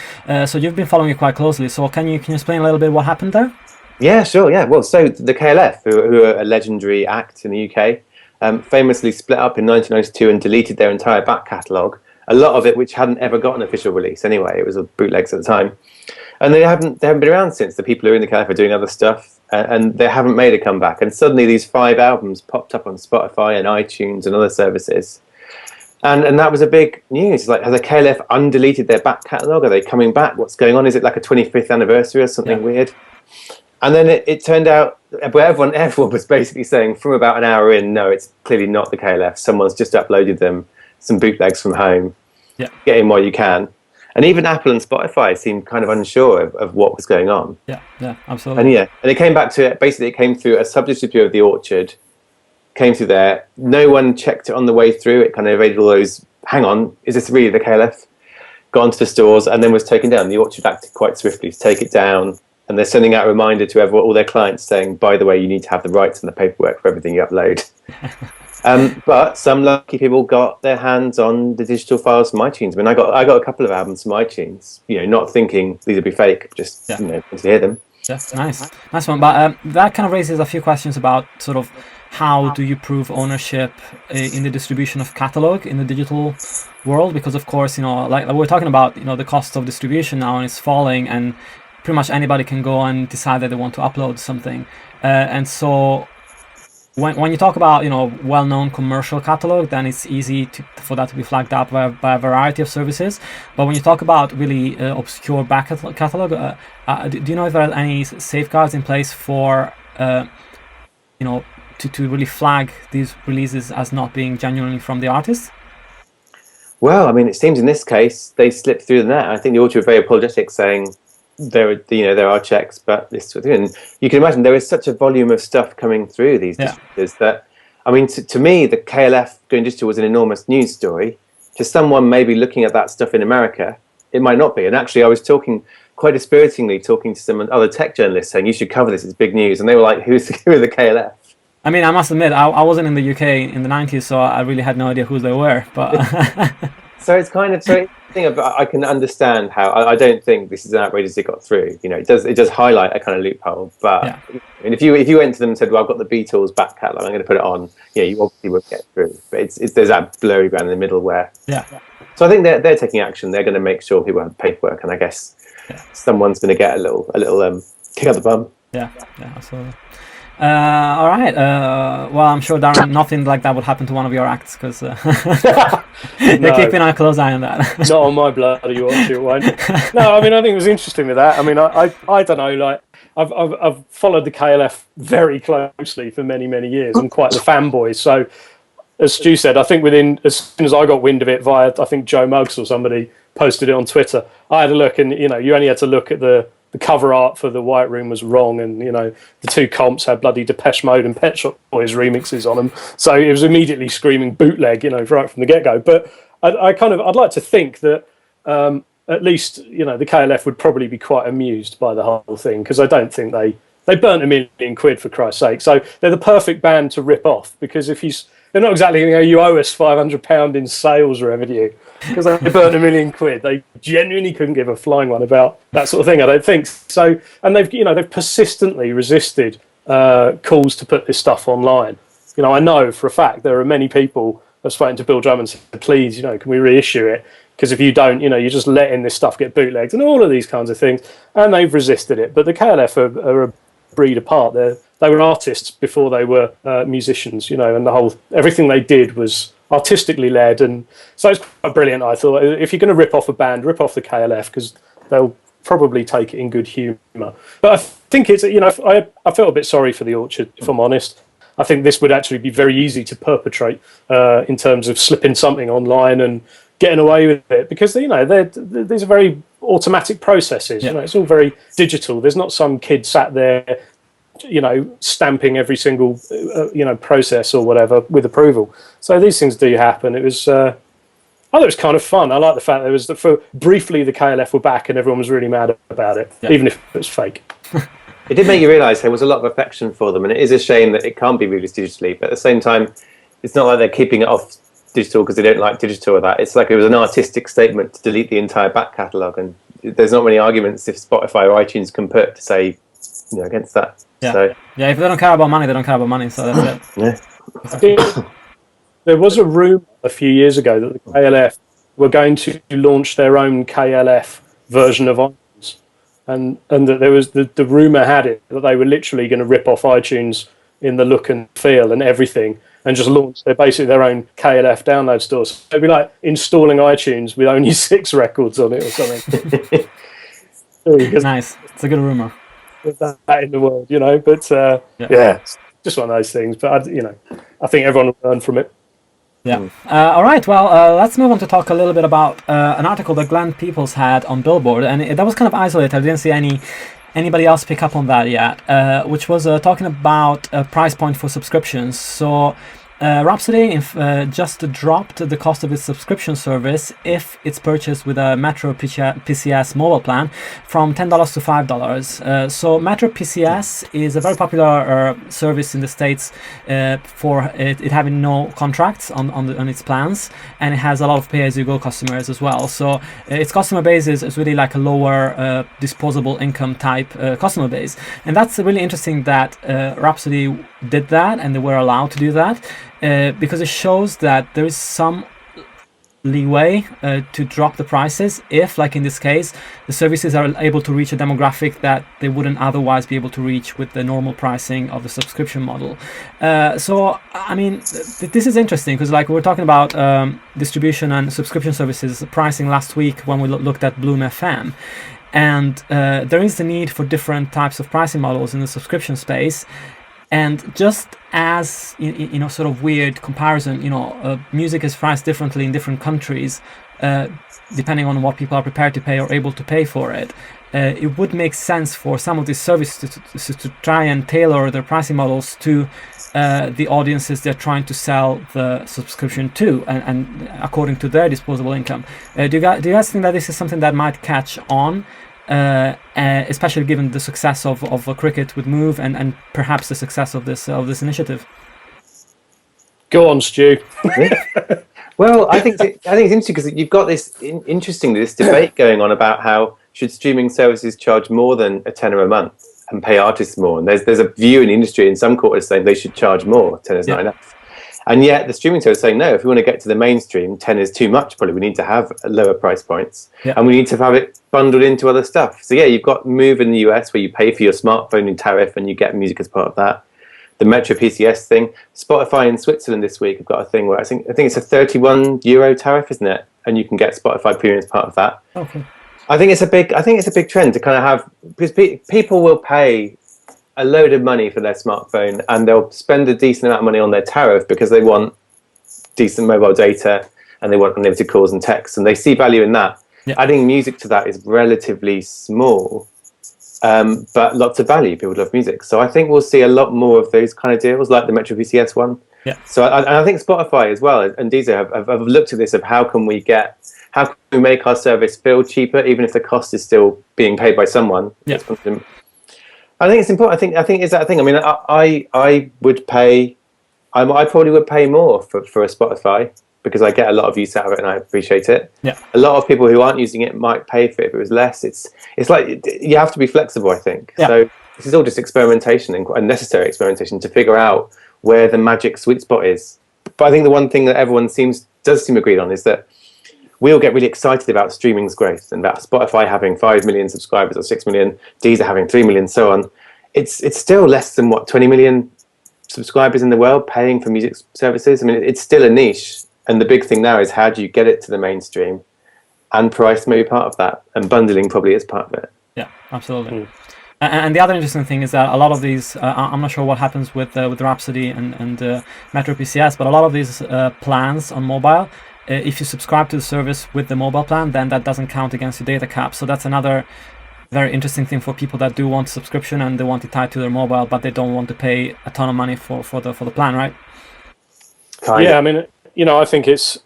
So you've been following it quite closely. So can you explain a little bit what happened there? Yeah, sure. Yeah. Well, so the KLF, who are a legendary act in the UK, famously split up in 1992 and deleted their entire back catalogue. A lot of it which hadn't ever got an official release anyway. It was bootlegs at the time. And they haven't been around since. The people who are in the KLF are doing other stuff, and they haven't made a comeback. And suddenly these 5 albums popped up on Spotify and iTunes and other services. And that was a big news. It's like, has the KLF undeleted their back catalogue? Are they coming back? What's going on? Is it like a 25th anniversary or something weird? And then it turned out, everyone was basically saying from about an hour in, no, it's clearly not the KLF. Someone's just uploaded them, some bootlegs from home. Yeah. Get in while you can. And even Apple and Spotify seemed kind of unsure of what was going on. Yeah, absolutely. And it came back to it. Basically, it came through a sub-distributor of The Orchard, came through there. No one checked it on the way through. It kind of evaded all those, hang on, is this really the KLF? Got onto the stores and then was taken down. The Orchard acted quite swiftly to take it down. And they're sending out a reminder to all their clients saying, by the way, you need to have the rights and the paperwork for everything you upload. But some lucky people got their hands on the digital files from iTunes. I mean, I got a couple of albums from iTunes, not thinking these would be fake, just to hear them. Yeah, nice one. But that kind of raises a few questions about sort of how do you prove ownership in the distribution of catalog in the digital world? Because of course, like we're talking about, the cost of distribution now, and it's falling, and pretty much anybody can go and decide that they want to upload something, and so. When you talk about well-known commercial catalog, then it's easy for that to be flagged up by a variety of services. But when you talk about really obscure back catalog, do you know if there are any safeguards in place for to really flag these releases as not being genuinely from the artist? Well, I mean, it seems in this case they slipped through the net. I think the Orchard were very apologetic, saying there are checks, but this sort of thing. And you can imagine there is such a volume of stuff coming through these distributors that, I mean, to me, the KLF going digital was an enormous news story. To someone maybe looking at that stuff in America, it might not be. And actually, I was quite dispiritingly talking to some other tech journalists saying, you should cover this, it's big neus. And they were like, who are the KLF? I mean, I must admit, I wasn't in the UK in the 90s, so I really had no idea who they were. But So it's kind of... I can understand how. I don't think this is as outrageous as it got through. It does highlight a kind of loophole. But I mean, if you went to them and said, "Well, I've got the Beatles back catalogue, I'm going to put it on," you obviously won't get through. But there's that blurry ground in the middle where. Yeah. So I think they're taking action. They're going to make sure people have paperwork, and I guess someone's going to get a little kick up the bum. Yeah, absolutely. All right. Well, I'm sure, Darren, nothing like that would happen to one of your acts, because they're keeping a close eye on that. Not on my bloody watch, it won't. No, I mean, I think it was interesting with that. I mean, I don't know, like I've followed the KLF very closely for many years. I'm quite the fanboy. So, as Stu said, I think as soon as I got wind of it via, I think Joe Muggs or somebody posted it on Twitter, I had a look, and you only had to look at the cover art for the White Room was wrong, and the 2 comps had bloody Depeche Mode and Pet Shop Boys remixes on them, so it was immediately screaming bootleg, right from the get-go. But I'd like to think that at least the KLF would probably be quite amused by the whole thing, because I don't think they burnt £1 million, for Christ's sake. So they're the perfect band to rip off, because if they're not exactly going to go, you owe us £500 in sales revenue because they burnt £1 million. They genuinely couldn't give a flying one about that sort of thing, I don't think. So, and they've persistently resisted calls to put this stuff online. I know for a fact there are many people have spoken to Bill Drummond and said, please, can we reissue it? Because if you don't, you're just letting this stuff get bootlegged and all of these kinds of things. And they've resisted it. But the KLF are a breed apart. They were artists before they were musicians, and everything they did was artistically led. And so it's quite brilliant, I thought. If you're going to rip off a band, rip off the KLF, because they'll probably take it in good humour. But I think it's, I felt a bit sorry for the Orchard, if I'm honest. I think this would actually be very easy to perpetrate in terms of slipping something online and getting away with it, because these are very automatic processes. Yeah. It's all very digital. There's not some kid sat there, stamping every single process or whatever with approval. So these things do happen. It was I thought it was kind of fun. I like the fact that briefly the KLF were back and everyone was really mad about it, even if it was fake. It did make you realise there was a lot of affection for them, and it is a shame that it can't be released digitally. But at the same time, it's not like they're keeping it off digital because they don't like digital or that. It's like it was an artistic statement to delete the entire back catalogue, and there's not many arguments if Spotify or iTunes can put to say, against that. Yeah. So, if they don't care about money, they don't care about money. So that's it. yeah. There was a rumour a few years ago that the KLF were going to launch their own KLF version of iTunes. And that there was the rumour had it that they were literally going to rip off iTunes in the look and feel and everything, and just launch their own KLF download store. So it'd be like installing iTunes with only 6 records on it or something. Nice. It's a good rumour. That in the world, But it's just one of those things. But I think everyone will learn from it. Yeah. All right. Well, let's move on to talk a little bit about an article that Glenn Peoples had on Billboard, and that was kind of isolated. I didn't see anybody else pick up on that yet, which was talking about a price point for subscriptions. So Rhapsody just dropped the cost of its subscription service if it's purchased with a MetroPCS mobile plan from $10 to $5. So MetroPCS is a very popular service in the States for it having no contracts on its plans, and it has a lot of pay-as-you-go customers as well. So its customer base is really like a lower disposable income type customer base, and that's really interesting that Rhapsody did that and they were allowed to do that. Because it shows that there is some leeway to drop the prices if, like in this case, the services are able to reach a demographic that they wouldn't otherwise be able to reach with the normal pricing of the subscription model. So, I mean, this is interesting because, like, we were talking about distribution and subscription services pricing last week when we looked at Bloom FM. And there is the need for different types of pricing models in the subscription space. And just as sort of weird comparison, music is priced differently in different countries, depending on what people are prepared to pay or able to pay for it. It would make sense for some of these services to try and tailor their pricing models to the audiences they're trying to sell the subscription to, and according to their disposable income. Do you guys think that this is something that might catch on? Especially given the success of Cricket with Move and perhaps the success of this initiative. Go on, Stu. Well, I think it's interesting because you've got this debate going on about how should streaming services charge more than a tenner a month and pay artists more, and there's a view in the industry in some quarters saying they should charge more. Tenner's not enough. And yet the streaming service is saying, no, if we want to get to the mainstream, 10 is too much, probably. We need to have lower price points. Yeah. And we need to have it bundled into other stuff. So, you've got Move in the US where you pay for your smartphone in tariff and you get music as part of that. The MetroPCS thing. Spotify in Switzerland this week have got a thing where I think it's a €31 tariff, isn't it? And you can get Spotify Premium as part of that. Okay. I think it's a big trend to kind of have, because people will pay a load of money for their smartphone and they'll spend a decent amount of money on their tariff because they want decent mobile data and they want unlimited calls and texts, and they see value in that. Yeah. Adding music to that is relatively small, but lots of value. People love music. So I think we'll see a lot more of those kind of deals like the MetroPCS one. Yeah. So I think Spotify as well and Deezer have looked at this of how can we make our service feel cheaper even if the cost is still being paid by someone. Yeah. I think it's important. I think is that a thing. I mean, I would pay I probably would pay more for a Spotify because I get a lot of use out of it and I appreciate it. Yeah. A lot of people who aren't using it might pay for it if it was less. It's like you have to be flexible, I think. Yeah. So this is all just experimentation and necessary experimentation to figure out where the magic sweet spot is. But I think the one thing that everyone does seem agreed on is that we all get really excited about streaming's growth and about Spotify having 5 million subscribers or 6 million, Deezer having 3 million, so on. It's still less than 20 million subscribers in the world paying for music services. I mean, it's still a niche, and the big thing now is how do you get it to the mainstream, and price may be part of that, and bundling probably is part of it. Yeah, absolutely. And the other interesting thing is that a lot of these, I'm not sure what happens with Rhapsody and MetroPCS, but a lot of these plans on mobile, if you subscribe to the service with the mobile plan, then that doesn't count against your data cap. So that's another very interesting thing for people that do want subscription and they want it tied to their mobile, but they don't want to pay a ton of money for the plan, right? Yeah, I mean, I think it's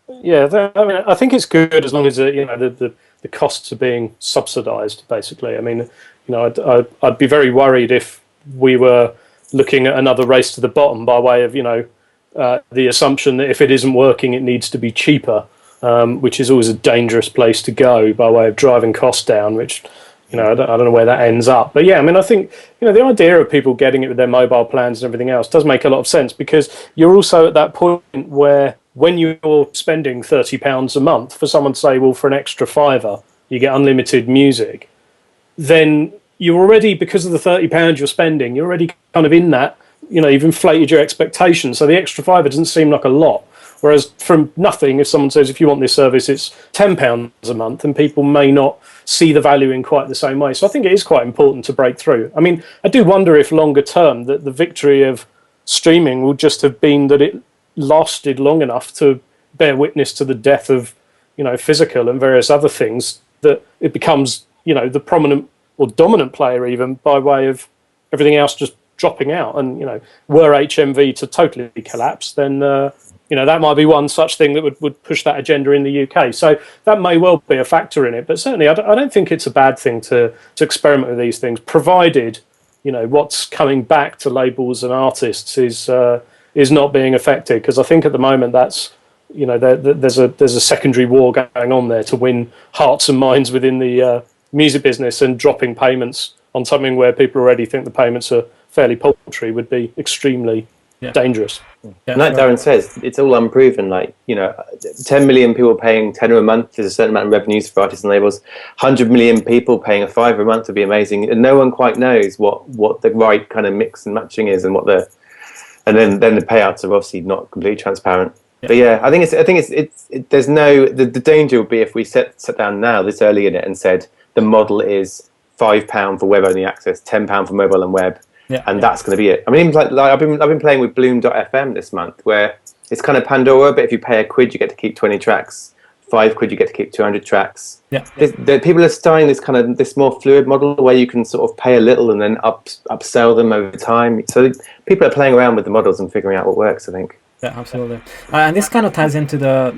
I think it's good as long as the costs are being subsidised. Basically, I mean, I'd be very worried if we were looking at another race to the bottom by way of the assumption that if it isn't working, it needs to be cheaper, which is always a dangerous place to go by way of driving costs down, which, I don't know where that ends up. But yeah, I mean, I think, the idea of people getting it with their mobile plans and everything else does make a lot of sense, because you're also at that point where when you're spending £30 a month for someone to say, well, for an extra £5, you get unlimited music, then you're already, because of the £30 you're spending, you're already kind of in that, you've inflated your expectations. So the extra £5 doesn't seem like a lot. Whereas from nothing, if someone says, if you want this service, it's £10 a month, and people may not see the value in quite the same way. So I think it is quite important to break through. I mean, I do wonder if longer term that the victory of streaming will just have been that it lasted long enough to bear witness to the death of, physical and various other things, that it becomes, the prominent or dominant player even by way of everything else just dropping out. And, were HMV to totally collapse, then, that might be one such thing that would push that agenda in the UK. So that may well be a factor in it. But certainly I don't think it's a bad thing to experiment with these things, provided, what's coming back to labels and artists is not being affected. Because I think at the moment that's, there's a secondary war going on there to win hearts and minds within the music business, and dropping payments on something where people already think the payments are fairly paltry would be extremely dangerous. Yeah, like Darren says, it's all unproven. 10 million people paying £10 a month is a certain amount of revenues for artists and labels. 100 million people paying £5 a month would be amazing, and no one quite knows what the right kind of mix and matching is, and and then the payouts are obviously not completely transparent. Yeah. But yeah, I think there's the danger would be if we sat down now this early in it and said the model is £5 for web only access, £10 for mobile and web. Yeah, and that's going to be it. I mean, like I've been playing with Bloom.fm this month, where it's kind of Pandora, but if you pay £1, you get to keep 20 tracks. £5, you get to keep 200 tracks. Yeah, people are starting this more fluid model where you can sort of pay a little and then upsell them over time. So people are playing around with the models and figuring out what works, I think. Yeah, absolutely. And this kind of ties into the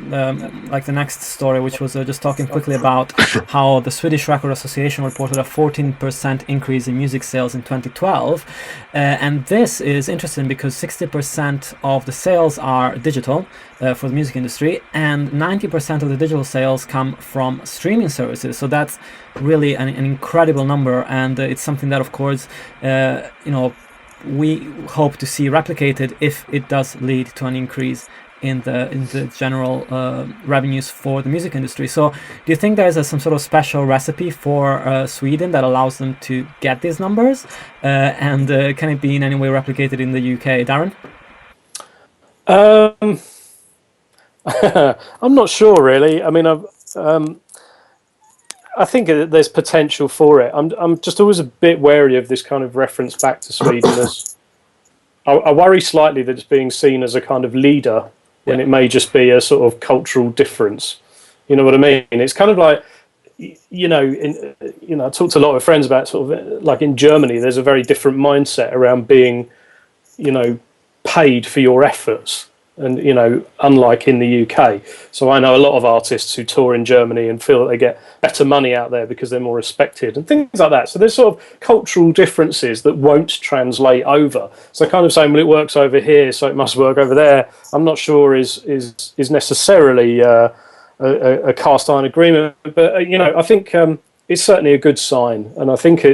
next story, which was just talking quickly about how the Swedish Record Association reported a 14% increase in music sales in 2012. And this is interesting because 60% of the sales are digital for the music industry, and 90% of the digital sales come from streaming services. So that's really an incredible number, and it's something that, of course, we hope to see replicated if it does lead to an increase in the general revenues for the music industry. So do you think there's some sort of special recipe for Sweden that allows them to get these numbers? And can it be in any way replicated in the UK? Darren? I'm not sure, really. I mean, I think there's potential for it. I'm just always a bit wary of this kind of reference back to Sweden. As I worry slightly that it's being seen as a kind of leader when it may just be a sort of cultural difference. You know what I mean? It's kind of like, I talked to a lot of friends about sort of like in Germany, there's a very different mindset around being, paid for your efforts. and unlike in the UK. So I know a lot of artists who tour in Germany and feel that they get better money out there because they're more respected and things like that. So there's sort of cultural differences that won't translate over. So kind of saying, well, it works over here, so it must work over there, I'm not sure is necessarily a cast iron agreement. But I think it's certainly a good sign, and I think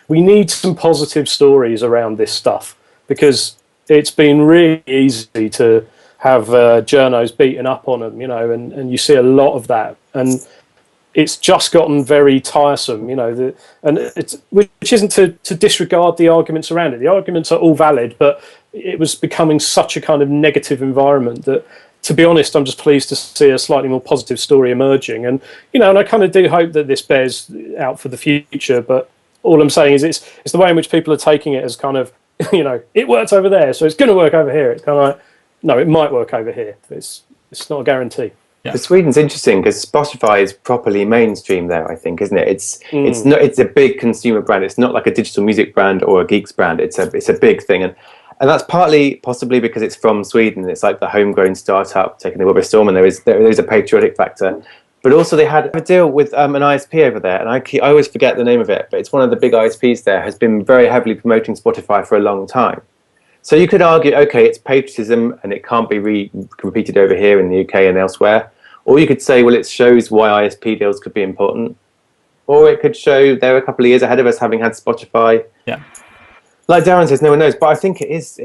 we need some positive stories around this stuff, because it's been really easy to have journos beaten up on them, and you see a lot of that, and it's just gotten very tiresome, which isn't to disregard the arguments around it. The arguments are all valid, but it was becoming such a kind of negative environment that, to be honest, I'm just pleased to see a slightly more positive story emerging, and and I kind of do hope that this bears out for the future. But all I'm saying is it's the way in which people are taking it as kind of, it works over there, so it's going to work over here. It's kind of like, no, it might work over here. It's not a guarantee. Yeah. Sweden's interesting because Spotify is properly mainstream there, I think, isn't it? It's a big consumer brand. It's not like a digital music brand or a geeks brand. It's a big thing, and that's partly possibly because it's from Sweden. It's like the homegrown startup taking the world by storm, and there is a patriotic factor. But also they had a deal with an ISP over there, and I always forget the name of it, but it's one of the big ISPs there, has been very heavily promoting Spotify for a long time. So you could argue, okay, it's patriotism and it can't be repeated over here in the UK and elsewhere. Or you could say, well, it shows why ISP deals could be important. Or it could show they're a couple of years ahead of us, having had Spotify. Yeah. Like Darren says, no one knows. But I think it is,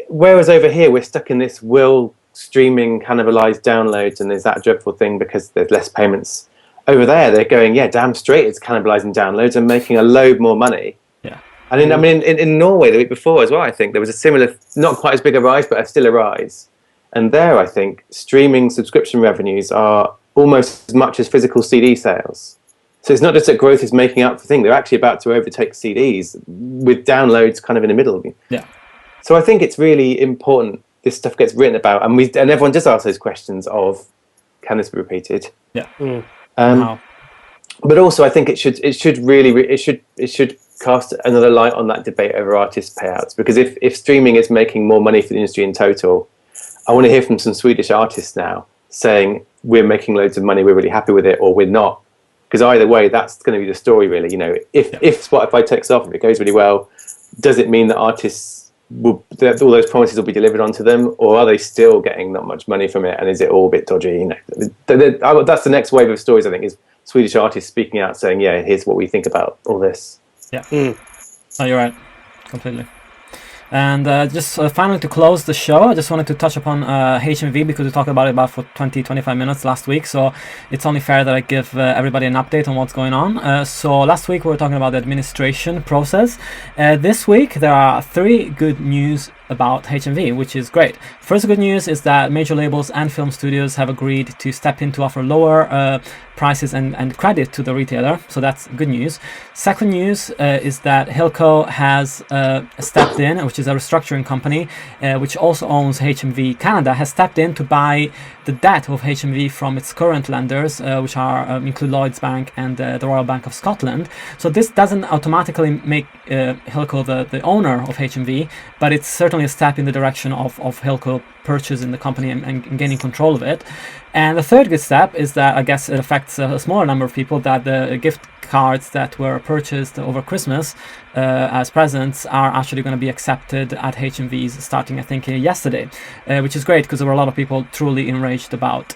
whereas over here, we're stuck in this, will streaming cannibalize downloads, and is that a dreadful thing because there's less payments? Over there, they're going, yeah, damn straight, it's cannibalizing downloads and making a load more money. Yeah. And in Norway the week before as well, I think there was a similar, not quite as big a rise, but still a rise. And there, I think streaming subscription revenues are almost as much as physical CD sales. So it's not just that growth is making up for things; they're actually about to overtake CDs with downloads kind of in the middle. Yeah. So I think it's really important this stuff gets written about, and everyone just asks those questions of, can this be repeated? Yeah. But also, I think it should cast another light on that debate over artist payouts, because if streaming is making more money for the industry in total, I want to hear from some Swedish artists now saying we're making loads of money, we're really happy with it, or we're not. Because either way, that's going to be the story, really. If Spotify takes off, if it goes really well, does it mean that artists that all those promises will be delivered onto them, or are they still getting not much money from it, and is it all a bit dodgy? That's the next wave of stories, I think, is Swedish artists speaking out saying, yeah, here's what we think about all this. Yeah. Oh, you're right, completely. And just finally to close the show, I just wanted to touch upon HMV, because we talked about it for 20-25 minutes last week, so it's only fair that I give everybody an update on what's going on. So last week we were talking about the administration process. This week there are 3 good news about HMV, which is great. First good news is that major labels and film studios have agreed to step in to offer lower prices and credit to the retailer, so that's good news. Second news is that Hilco has stepped in, which is a restructuring company which also owns HMV Canada, has stepped in to buy the debt of HMV from its current lenders, which are include Lloyds Bank and the Royal Bank of Scotland. So this doesn't automatically make Hilco the owner of HMV, but it's certainly a step in the direction of Hilco purchasing the company and gaining control of it. And the third good step is that I guess it affects a smaller number of people, that the gift cards that were purchased over Christmas as presents are actually going to be accepted at HMVs starting, I think, yesterday, which is great, because there were a lot of people truly enraged about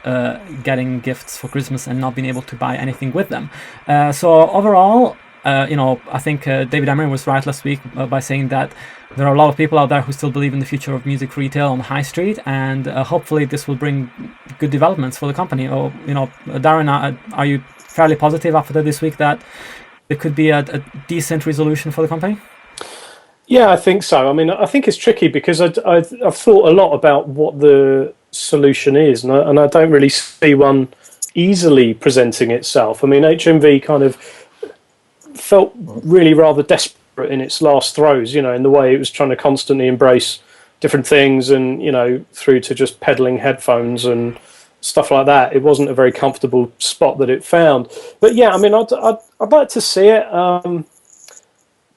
getting gifts for Christmas and not being able to buy anything with them. So overall, I think David Emery was right last week by saying that there are a lot of people out there who still believe in the future of music retail on High Street, and hopefully this will bring good developments for the company. Darren, are you fairly positive after this week that there could be a decent resolution for the company? Yeah, I think so. I mean, I think it's tricky because I've thought a lot about what the solution is, and I don't really see one easily presenting itself. I mean, HMV kind of felt really rather desperate in its last throes, in the way it was trying to constantly embrace different things, and through to just peddling headphones and stuff like that. It wasn't a very comfortable spot that it found. But yeah, I mean, I'd like to see it.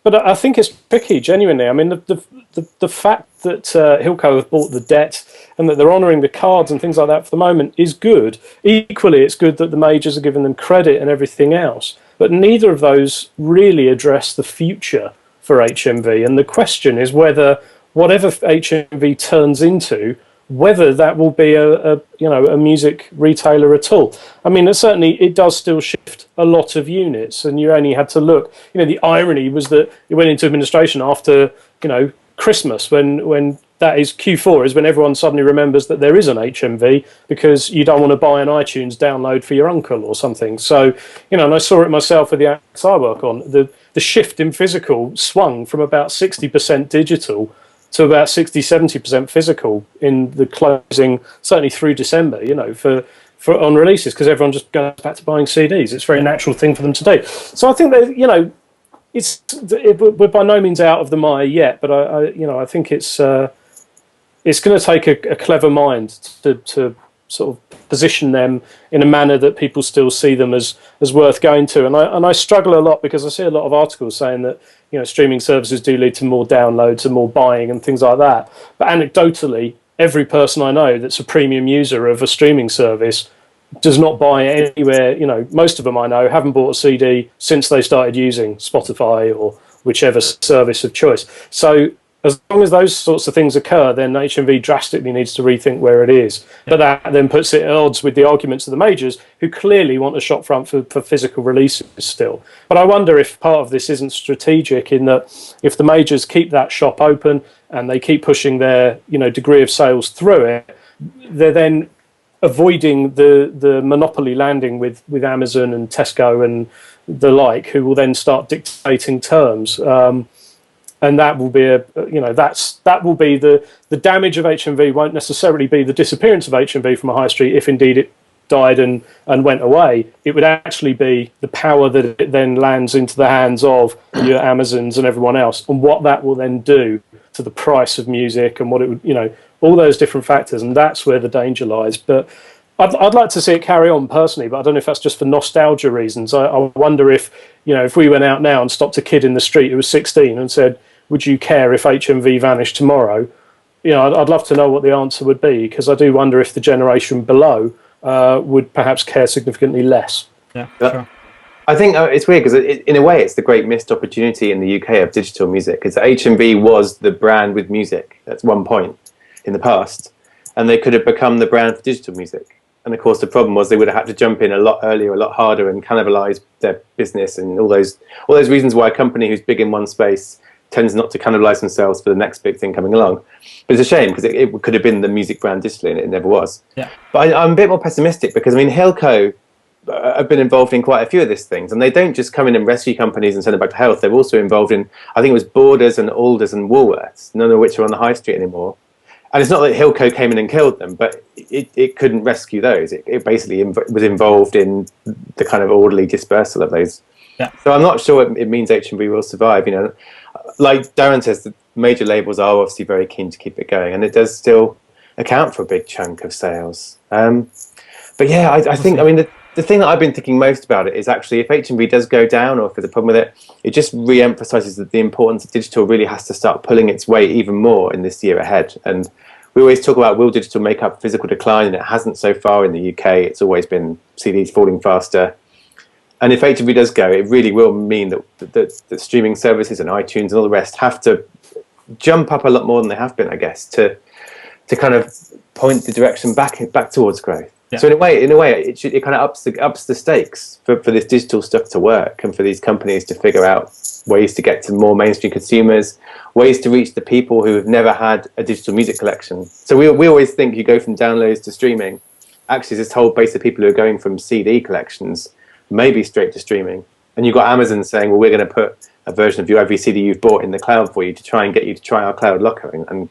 But I think it's tricky, genuinely. I mean, the fact that Hilco have bought the debt and that they're honouring the cards and things like that for the moment is good. Equally, it's good that the majors are giving them credit and everything else. But neither of those really address the future for HMV. And the question is whether whatever HMV turns into, whether that will be a music retailer at all. I mean, certainly it does still shift a lot of units, and you only had to look. The irony was that it went into administration after Christmas, when that is Q4, is when everyone suddenly remembers that there is an HMV because you don't want to buy an iTunes download for your uncle or something. So, and I saw it myself with the acts I work on. The shift in physical swung from about 60% digital to about 60-70% physical in the closing, certainly through December, for on releases, because everyone just goes back to buying CDs. It's a very natural thing for them to do. So I think that, we're by no means out of the mire yet, but I think it's going to take a clever mind to sort of position them in a manner that people still see them as worth going to. And I struggle a lot because I see a lot of articles saying that streaming services do lead to more downloads and more buying and things like that. But anecdotally, every person I know that's a premium user of a streaming service does not buy anywhere. Most of them I know haven't bought a CD since they started using Spotify or whichever service of choice. So as long as those sorts of things occur, then HMV drastically needs to rethink where it is. But that then puts it at odds with the arguments of the majors, who clearly want a shop front for physical releases still. But I wonder if part of this isn't strategic, in that if the majors keep that shop open and they keep pushing their degree of sales through it, they're then avoiding the monopoly landing with Amazon and Tesco and the like, who will then start dictating terms. And that will be that will be the damage of HMV. Won't necessarily be the disappearance of HMV from a high street, if indeed it died and went away. It would actually be the power that it then lands into the hands of your Amazons and everyone else, and what that will then do to the price of music and what it would, all those different factors. And that's where the danger lies. But I'd like to see it carry on personally, but I don't know if that's just for nostalgia reasons. I wonder if we went out now and stopped a kid in the street who was 16 and said, would you care if HMV vanished tomorrow? I'd love to know what the answer would be, because I do wonder if the generation below would perhaps care significantly less. Yeah, sure. I think it's weird because in a way it's the great missed opportunity in the UK of digital music, because HMV was the brand with music at one point in the past, and they could have become the brand for digital music. And of course the problem was they would have had to jump in a lot earlier, a lot harder, and cannibalize their business, and all those reasons why a company who's big in one space tends not to cannibalize themselves for the next big thing coming along. But it's a shame, because it could have been the music brand digitally, and it never was. Yeah. But I'm a bit more pessimistic, because Hilco have been involved in quite a few of these things, and they don't just come in and rescue companies and send them back to health. They're also involved in, I think it was Borders and Alders and Woolworths, none of which are on the high street anymore. And it's not that Hilco came in and killed them, but it couldn't rescue those. It basically was involved in the kind of orderly dispersal of those. Yeah. So I'm not sure it means HMV will survive. Like Darren says, the major labels are obviously very keen to keep it going, and it does still account for a big chunk of sales. But yeah, I think, the thing that I've been thinking most about it is actually if HMV does go down, or if there's a problem with it, it just re-emphasises that the importance of digital really has to start pulling its weight even more in this year ahead. And we always talk about, will digital make up physical decline? And it hasn't so far in the UK. It's always been CDs falling faster. And if HMV does go, it really will mean that streaming services and iTunes and all the rest have to jump up a lot more than they have been, I guess, to kind of point the direction back towards growth. Yeah. So in a way, it kind of ups the stakes for this digital stuff to work, and for these companies to figure out ways to get to more mainstream consumers, ways to reach the people who have never had a digital music collection. So we always think you go from downloads to streaming. Actually, there's this whole base of people who are going from CD collections maybe straight to streaming. And you've got Amazon saying, well, we're going to put a version of every CD you've bought in the cloud for you to try and get you to try our cloud locker. And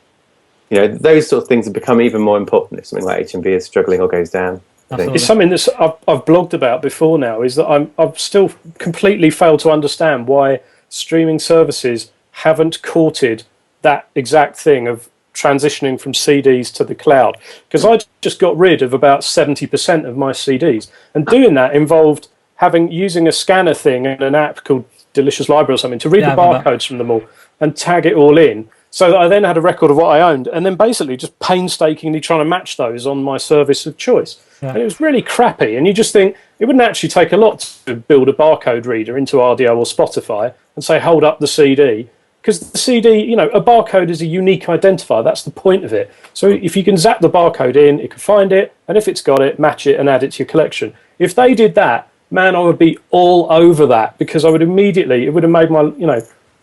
those sort of things have become even more important if something like HMV is struggling or goes down. It's something that I've blogged about before now, is that I've still completely failed to understand why streaming services haven't courted that exact thing of transitioning from CDs to the cloud. Because I just got rid of about 70% of my CDs. And doing that involved using a scanner thing and an app called Delicious Library or something, to read Yeah, the I remember. barcodes from them all and tag it all in. So that I then had a record of what I owned, and then basically just painstakingly trying to match those on my service of choice. Yeah. And it was really crappy. And you just think it wouldn't actually take a lot to build a barcode reader into RDO or Spotify and say, hold up the CD. Because the CD, a barcode is a unique identifier. That's the point of it. So if you can zap the barcode in, it can find it. And if it's got it, match it and add it to your collection. If they did that, man, I would be all over that, because I would immediately, it would have made my,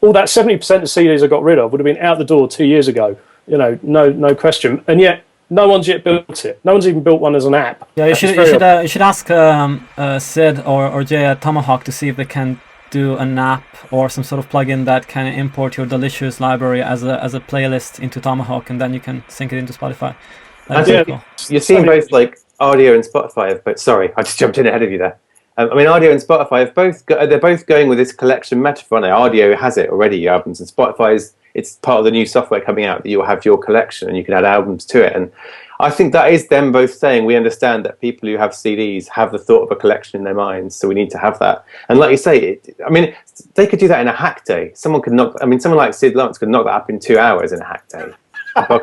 all that 70% of CDs I got rid of would have been out the door 2 years ago. No question. And yet, no one's yet built it. No one's even built one as an app. Yeah, you should ask Sid or Jay at Tomahawk to see if they can do an app or some sort of plugin that can import your Delicious library as a playlist into Tomahawk, and then you can sync it into Spotify. Cool. You're seeing both like RDO and Spotify, but sorry, I just jumped in ahead of you there. RDO and Spotify they're both going with this collection metaphor. RDO has it already, your albums, and Spotify it's part of the new software coming out that you'll have your collection and you can add albums to it. And I think that is them both saying we understand that people who have CDs have the thought of a collection in their minds, so we need to have that. And like you say, they could do that in a hack day. Someone like Sid Lawrence could knock that up in 2 hours in a hack day. Don't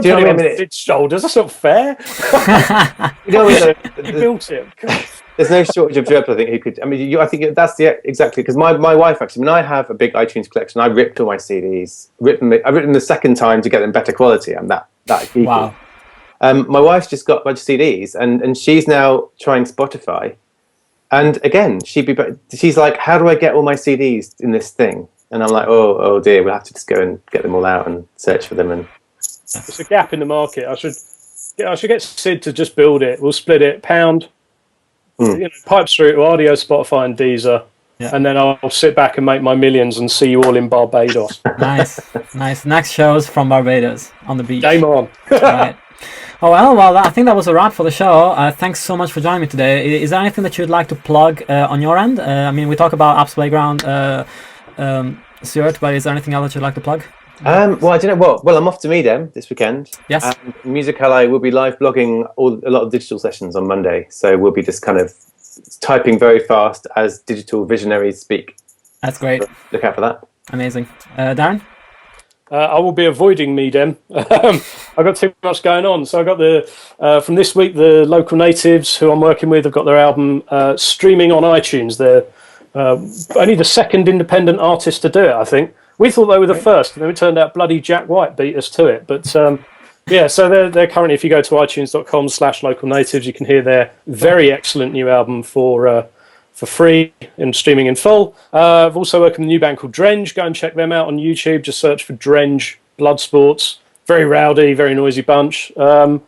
put it on Sid's shoulders. That's not fair. He built it. There's no shortage of jobs, I think, who could. I think that's exactly, because my wife actually, I have a big iTunes collection. I ripped all my CDs. I ripped them the second time to get them better quality. I'm that geeky. Wow. My wife's just got a bunch of CDs, and she's now trying Spotify. And again, she's like, how do I get all my CDs in this thing? And I'm like, oh dear, we'll have to just go and get them all out and search for them. And it's a gap in the market. I should get Sid to just build it. We'll split it, pound. Pipes through to RDO, Spotify, and Deezer, and then I'll sit back and make my millions and see you all in Barbados. Nice. Next shows from Barbados on the beach. Game on. Right. Oh well, I think that was a wrap for the show. Thanks so much for joining me today. Is there anything that you'd like to plug on your end? We talk about Apps Playground, Stuart, but is there anything else that you'd like to plug? I don't know what. Well, I'm off to Meedem this weekend. Yes. And Music Ally will be live blogging a lot of digital sessions on Monday. So we'll be just kind of typing very fast as digital visionaries speak. That's great. So look out for that. Amazing. Darren? I will be avoiding Meedem. I've got too much going on. So I got from this week, the Local Natives, who I'm working with, have got their album streaming on iTunes. They're only the second independent artist to do it, I think. We thought they were the first, and then it turned out bloody Jack White beat us to it. But so they're currently, if you go to itunes.com/local natives, you can hear their very excellent new album for free and streaming in full. I've also worked with a new band called Dredge. Go and check them out on YouTube. Just search for Dredge Bloodsports. Very rowdy, very noisy bunch. I've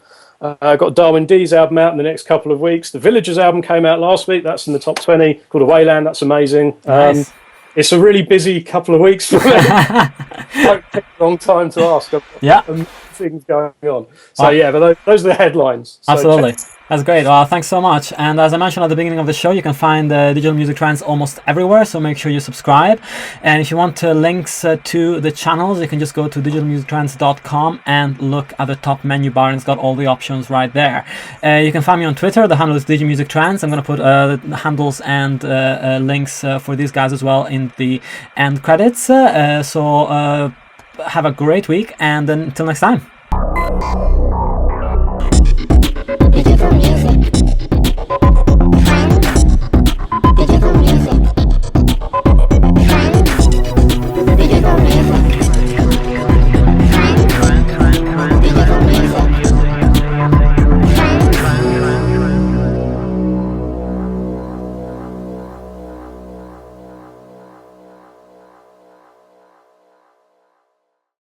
got Darwin D's album out in the next couple of weeks. The Villagers album came out last week. That's in the top 20. Called Awayland. That's amazing. Nice. It's a really busy couple of weeks for me. Don't take a long time to ask. Things going on. So but those are the headlines. So absolutely. That's great. Well, thanks so much. And as I mentioned at the beginning of the show, you can find Digital Music Trends almost everywhere, so make sure you subscribe. And if you want links to the channels, you can just go to digitalmusictrends.com and look at the top menu bar, and it's got all the options right there. You can find me on Twitter. The handle is DigiMusicTrends. I'm going to put the handles and links for these guys as well in the end credits. So have a great week, and until next time.